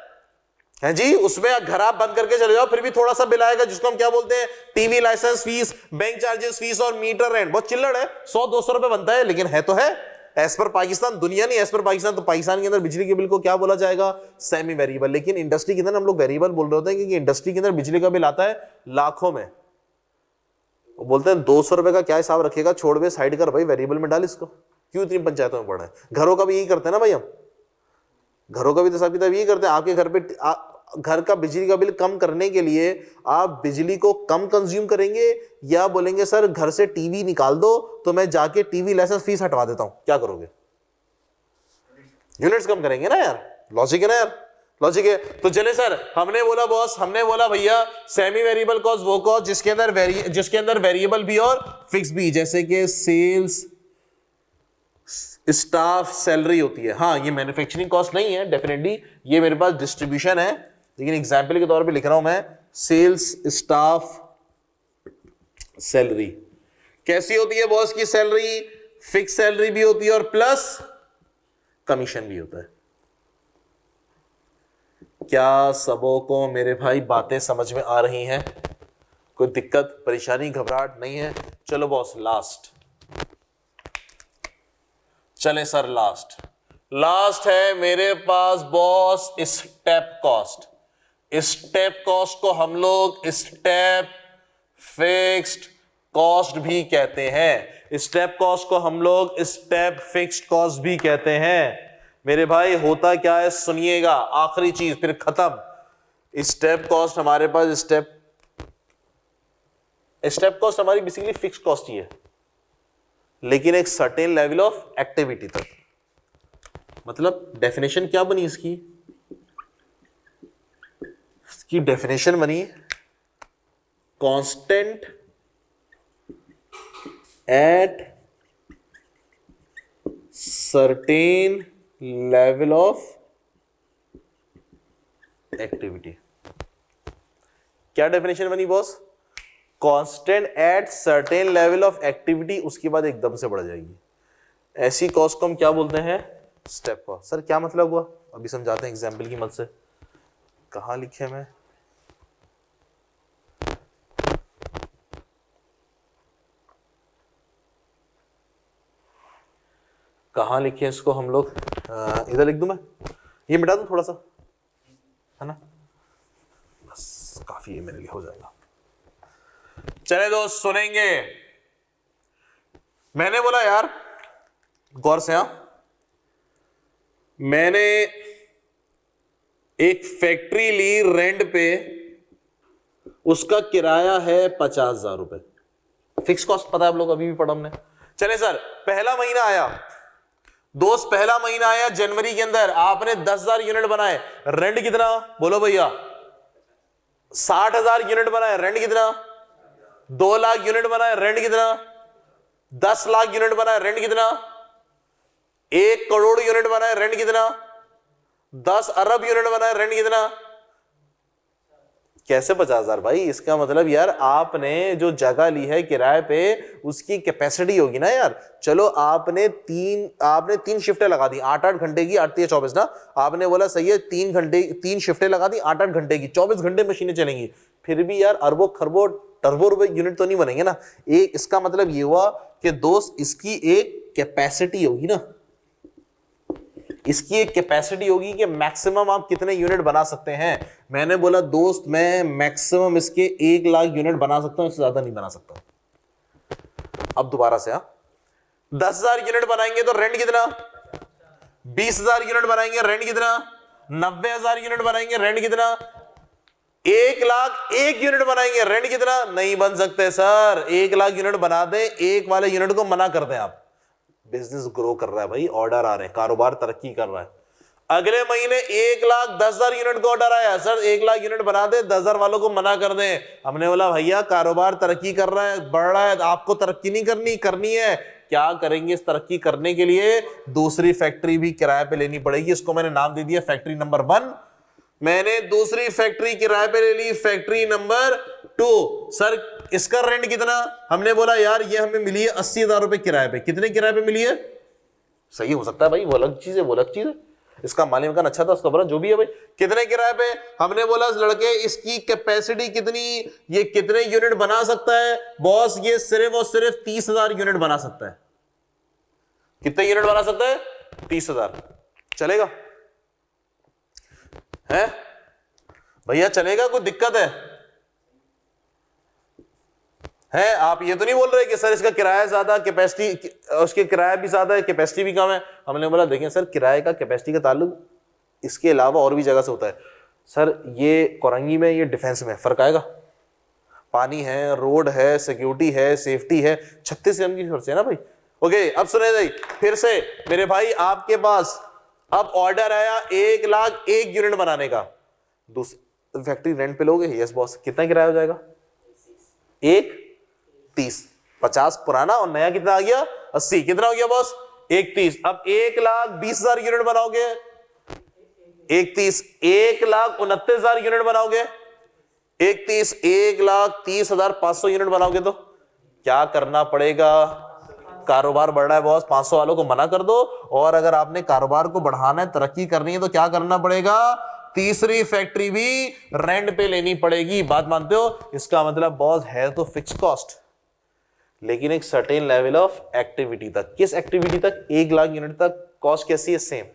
जी, उसमें घर आप बंद करके चले जाओ, फिर भी थोड़ा सा बिल आएगा, जिसको हम क्या बोलते हैं, TV licence fees, bank charges fees और मीटर रेंट। बहुत चिल्लड़ है, 100-200 रुपए बनता है, लेकिन है तो है एज पर पाकिस्तान, दुनिया नहीं एज पर पाकिस्तान। तो पाकिस्तान के अंदर बिजली के बिल को क्या बोला जाएगा? Semi variable. लेकिन इंडस्ट्री के अंदर हम लोग वेरिएबल बोल रहे होते हैं, क्योंकि इंडस्ट्री के अंदर बिजली का बिल आता है लाखों में। वो बोलते हैं 200 रुपए का क्या हिसाब रखेगा, छोड़ दे, साइड कर भाई, वेरिएबल में डाल इसको। क्यों इतनी पंचायतों में पड़ा है? घरों का भी यही करते हैं ना भाई, हम घरों का भी तो सब किताब यही करते हैं। आपके घर पे घर का बिजली का बिल कम करने के लिए आप बिजली को कम कंज्यूम करेंगे, या बोलेंगे सर घर से टीवी निकाल दो तो मैं जाके टीवी लाइसेंस फीस हटवा देता हूं? क्या करोगे? यूनिट्स कम करेंगे ना यार। लॉजिक है ना यार, लॉजिक है। तो चले सर, हमने बोला बॉस, हमने बोला भैया सेमी वेरिएबल कॉस्ट वो कॉस्ट जिसके अंदर वेरिएबल भी और फिक्स भी, जैसे कि सेल्स, स्टाफ, सैलरी होती है। हाँ, ये मैन्युफैक्चरिंग कॉस्ट नहीं है डेफिनेटली, ये मेरे पास डिस्ट्रीब्यूशन है, लेकिन एग्जाम्पल के तौर पे लिख रहा हूं मैं। सेल्स, स्टाफ, सैलरी कैसी होती है बॉस की सैलरी? फिक्स सैलरी भी होती है और प्लस कमीशन भी होता है। क्या सबों को मेरे भाई बातें समझ में आ रही हैं? कोई दिक्कत, परेशानी, घबराहट नहीं है? चलो बॉस, लास्ट चले सर, लास्ट है मेरे पास boss step cost. Step cost को हम लोग स्टेप फिक्स्ड कॉस्ट भी कहते हैं। स्टेप कॉस्ट को हम लोग स्टेप फिक्स्ड कॉस्ट भी कहते हैं। मेरे भाई होता क्या है सुनिएगा, आखिरी चीज फिर खत्म। स्टेप कॉस्ट हमारे पास स्टेप कॉस्ट हमारी बेसिकली फिक्स कॉस्ट ही है, लेकिन एक सर्टेन लेवल ऑफ एक्टिविटी तक। मतलब डेफिनेशन क्या बनी इसकी डेफिनेशन बनी constant at certain level of activity. क्या डेफिनेशन बनी boss? Constant at certain level of activity, उसके बाद एकदम से बढ़ जाएगी। ऐसी कॉस्ट को हम क्या बोलते हैं? Step cost. सर क्या मतलब हुआ? अभी समझाते हैं एग्जाम्पल की मदद से। कहां लिखे मैं? कहां लिखे इसको हम लोग? इधर लिख दूं मैं? ये मिटा दूं थोड़ा सा, है ना? बस काफी है मेरे लिए, हो जाएगा। चले दोस्त सुनेंगे। मैंने बोला यार गौर से, मैंने एक फैक्ट्री ली रेंट पे, उसका किराया है 50,000 रुपए। फिक्स कॉस्ट पता है आप लोग, अभी भी पढ़ा हमने। चले सर, पहला महीना आया दोस्त, पहला महीना आया जनवरी के अंदर, आपने 10,000 यूनिट बनाए। रेंट कितना? बोलो भैया। 60,000 यूनिट बनाए। रेंट कितना? 2 लाख यूनिट बनाए। रेंट कितना? 10 लाख यूनिट बनाए। रेंट कितना? 1 करोड़ यूनिट बनाए। रेंट कितना? 10 अरब यूनिट बनाए। रेंट कितना? कैसे 50,000 भाई? इसका मतलब यार आपने जो जगह ली है किराए पे, उसकी कैपेसिटी होगी ना यार। चलो आपने तीन शिफ्टें लगा दी, 8-8 घंटे की, 8 या 24 ना। आपने बोला सही है, 3 शिफ्टें लगा दी, 8-8 घंटे की, 24 घंटे मशीनें चलेंगी। फिर भी यार अरबों खरबों टर्बो रुपए यूनिट तो नहीं बनेंगे ना। एक इसका मतलब ये हुआ कि दोस्त इसकी एक कैपेसिटी होगी ना, इसकी एक कैपेसिटी होगी कि मैक्सिमम आप कितने यूनिट बना सकते हैं। मैंने बोला दोस्त मैं मैक्सिमम इसके 1 लाख यूनिट बना सकता हूं, इससे ज्यादा नहीं बना सकता। अब दोबारा से 10,000 यूनिट बनाएंगे तो रेंट कितना? 20,000 यूनिट बनाएंगे, रेंट कितना? 90,000 यूनिट बनाएंगे, रेंट कितना? 1 लाख 1 यूनिट बनाएंगे, रेंट कितना? नहीं बन सकते सर। 1 लाख यूनिट बना दें, एक वाले यूनिट को मना कर दें आप। बिजनेस ग्रो कर रहा है भाई, ऑर्डर आ रहे हैं, कारोबार तरक्की कर रहा है। अगले महीने 1,10,000 यूनिट का ऑर्डर आया, सर 1,00,000 यूनिट बना दे, 10,000 वालों को मना कर दें। हमने बोला भैया कारोबार तरक्की कर रहा है, बढ़ रहा है, आपको तरक्की नहीं करनी है। क्या करेंगे इस तरक्की करने के लिए? दूसरी फैक्ट्री भी किराए पे लेनी पड़ेगी। इसको मैंने नाम दे दिया फैक्ट्री नंबर 1। मैंने दूसरी फैक्ट्री किराए पे ले ली, फैक्ट्री नंबर 2। सर इसका रेंट कितना? हमने बोला यार ये हमें मिली है 80,000 रुपए किराए पे। कितने किराए पे मिली है? सही हो सकता है भाई, वो अलग चीज है, वो अलग चीज है। इसका मालिक मकान अच्छा था, उसका बोला जो भी है भाई कितने किराए पे। हमने बोला लड़के इसकी कैपेसिटी कितनी, ये कितने यूनिट बना सकता है? बॉस ये सिर्फ और सिर्फ 30,000 यूनिट बना सकता है। कितने यूनिट बना सकता है? 30,000। चलेगा है भैया? चलेगा? कोई दिक्कत है? आप ये तो नहीं बोल रहे कि सर इसका किराया ज्यादा, कैपेसिटी उसके किराया भी ज्यादा है, कैपेसिटी भी कम है। हमने बोला देखें सर किराए का कैपेसिटी का ताल्लुक इसके अलावा और भी जगह से होता है। सर ये कोरंगी में, ये डिफेंस में फर्क आएगा? पानी है, रोड है, सिक्योरिटी है, सेफ्टी है, 36 एम की खर्च है ना भाई। ओके अब सुने भाई फिर से मेरे भाई, आपके पास अब ऑर्डर आया 1,01,000 यूनिट बनाने का। दूसरी फैक्ट्री रेंट पे लोगे? Yes boss. कितना किराया हो जाएगा? 1,30। 50 पुराना और नया कितना आ गया? 80। कितना हो गया बॉस? 1,30। अब 1,20,000 यूनिट बनाओगे? 1,30। 1,29,000 यूनिट बनाओगे? 1,30। 1,30,500 यूनिट बनाओगे तो क्या करना पड़ेगा? कारोबार बढ़ रहा है बॉस, 500 वालों को मना कर दो। और अगर आपने कारोबार को बढ़ाना है, तरक्की करनी है तो क्या करना पड़ेगा? तीसरी फैक्ट्री भी रेंट पे लेनी पड़ेगी। बात मानते हो? इसका मतलब बॉस है तो फिक्स कॉस्ट, लेकिन एक सर्टेन लेवल ऑफ एक्टिविटी तक। किस एक्टिविटी तक? 1,00,000 यूनिट तक कॉस्ट कैसी है? सेम।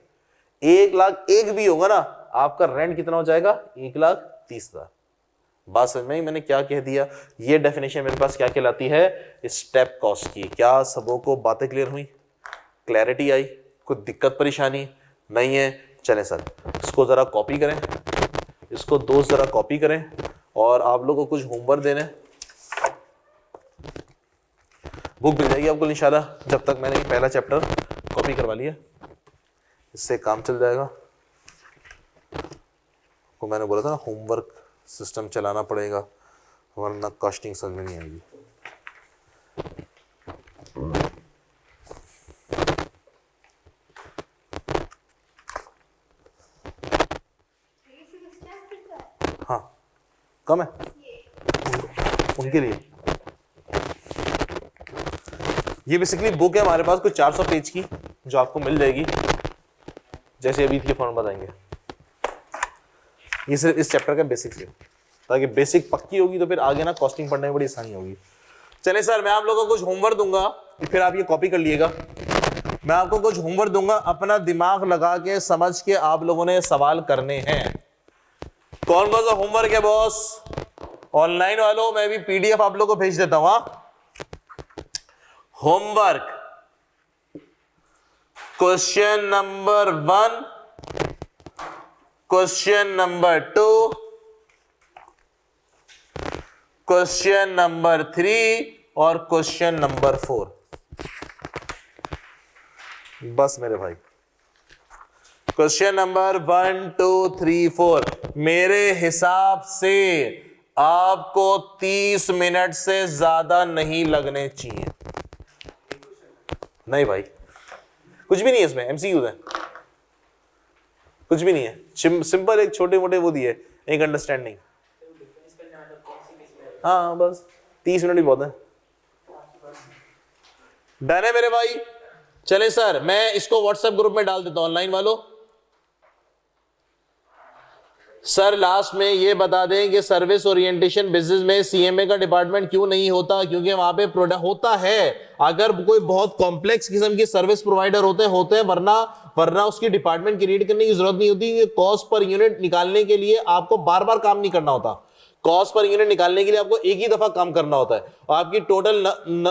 1,01,000 भी होगा ना, आपका रेंट कितना हो जाएगा? 1,30,000। बात समझ में? मैंने क्या कह दिया? ये डेफिनेशन मेरे पास क्या कहलाती है? स्टेप कॉस्ट की। क्या सबों को बातें क्लियर हुई? क्लैरिटी आई? कोई दिक्कत परेशानी नहीं है? चलें सर इसको जरा कॉपी करें, इसको दोस्त जरा कॉपी करें और आप लोगों को कुछ होमवर्क देने। बुक मिल जाएगी आपको इंशाल्लाह, जब तक मैंने पहला चैप्टर कॉपी करवा लिया, इससे काम चल जाएगा। को मैंने बोला था ना होमवर्क सिस्टम चलाना पड़ेगा, वरना कॉस्टिंग समझ में नहीं आएगी। हाँ कम है उनके लिए। ये बेसिकली बुक है हमारे पास कुछ 400 पेज की, जो आपको मिल जाएगी जैसे अभी के फॉर्म बताएंगे। ये सिर्फ इस चैप्टर का बेसिक है, ताकि बेसिक पक्की होगी तो फिर आगे ना कॉस्टिंग पढ़ने में बड़ी आसानी होगी। चलिए सर मैं आप लोगों को कुछ होमवर्क दूंगा, फिर आप ये कॉपी कर लिएगा। मैं आपको कुछ होमवर्क दूंगा, अपना दिमाग लगा के समझ के आप लोगों ने सवाल करने हैं। कौन कौन सा होमवर्क है बॉस? ऑनलाइन वालों मैं भी पीडीएफ आप लोगों को भेज देता हूं। Homework question number 1, question number 2, question number 3 और क्वेश्चन नंबर 4। बस मेरे भाई क्वेश्चन नंबर 1, 2, 3, 4 मेरे हिसाब से आपको 30 मिनट से ज्यादा नहीं लगने चाहिए। नहीं भाई कुछ भी नहीं है इसमें, एमसीक्यूज है, कुछ भी नहीं है। सिंपल एक छोटे मोटे वो दिए, एक अंडरस्टैंडिंग। हाँ बस 30 मिनट भी बहुत है। डन है मेरे भाई? चले सर मैं इसको व्हाट्सएप ग्रुप में डाल देता हूं ऑनलाइन वालों। सर लास्ट में ये बता दें कि सर्विस ओरिएंटेशन बिजनेस में सीएमए का डिपार्टमेंट क्यों नहीं होता? क्योंकि वहां पे प्रोडक्ट होता है, अगर कोई बहुत कॉम्प्लेक्स किस्म की सर्विस प्रोवाइडर होते हैं, वरना उसकी डिपार्टमेंट क्रिएट करने की जरूरत नहीं होती। कॉस्ट पर यूनिट निकालने के लिए आपको बार बार काम नहीं करना होता। कॉस्ट पर यूनिट निकालने के लिए आपको एक ही दफा काम करना होता है, और आपकी टोटल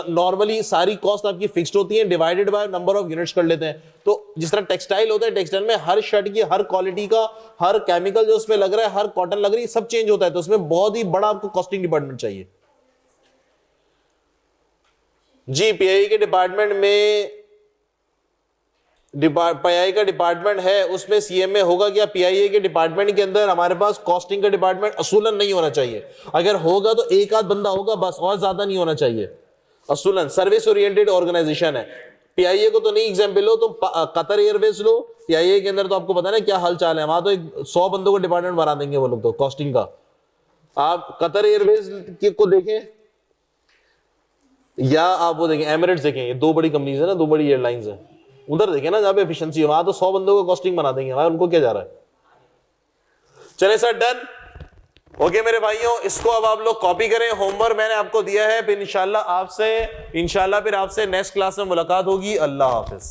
नॉर्मली सारी कॉस्ट आपकी फिक्स्ड होती है, divided by number of units कर लेते हैं। तो जिस तरह टेक्सटाइल होता है, टेक्सटाइल में हर शर्ट की हर क्वालिटी का, हर केमिकल जो उसमें लग रहा है, हर कॉटन लग रही है, सब चेंज होता है। तो उसमें बहुत ही बड़ा आपको कॉस्टिंग डिपार्टमेंट चाहिए। जी पीआई के डिपार्टमेंट में पीआई का डिपार्टमेंट है, उसमें सीएमए होगा क्या? पीआईए के डिपार्टमेंट के अंदर हमारे पास कॉस्टिंग का डिपार्टमेंट असूलन नहीं होना चाहिए। अगर होगा तो एक आध बंदा होगा बस, और ज्यादा नहीं होना चाहिए। असूलन सर्विस ओरिएंटेड ऑर्गेनाइजेशन है। पीआईए को तो नहीं एग्जाम्पल लो, तुम कतर एयरवेज लो, पीआईए के अंदर तो आपको पता है ना क्या हाल चाल है, वहां तो 100 बंदों का डिपार्टमेंट बना देंगे वो लोग तो कॉस्टिंग का। आप कतर एयरवेज को देखें या आप वो देखें एमिरेट्स देखें, ये दो बड़ी कंपनीज है ना, दो बड़ी एयरलाइंस है, उधर देखें ना जहां पे एफिशिएंसी है, वहां तो 100 बंदों का कॉस्टिंग बना देंगे, वहां उनको क्या जा रहा है। चले सर, डन, ओके मेरे भाइयों, इसको अब आप लोग कॉपी करें, होमवर्क मैंने आपको दिया है। फिर इंशाल्लाह आपसे नेक्स्ट क्लास में मुलाकात होगी। अल्लाह हाफिज।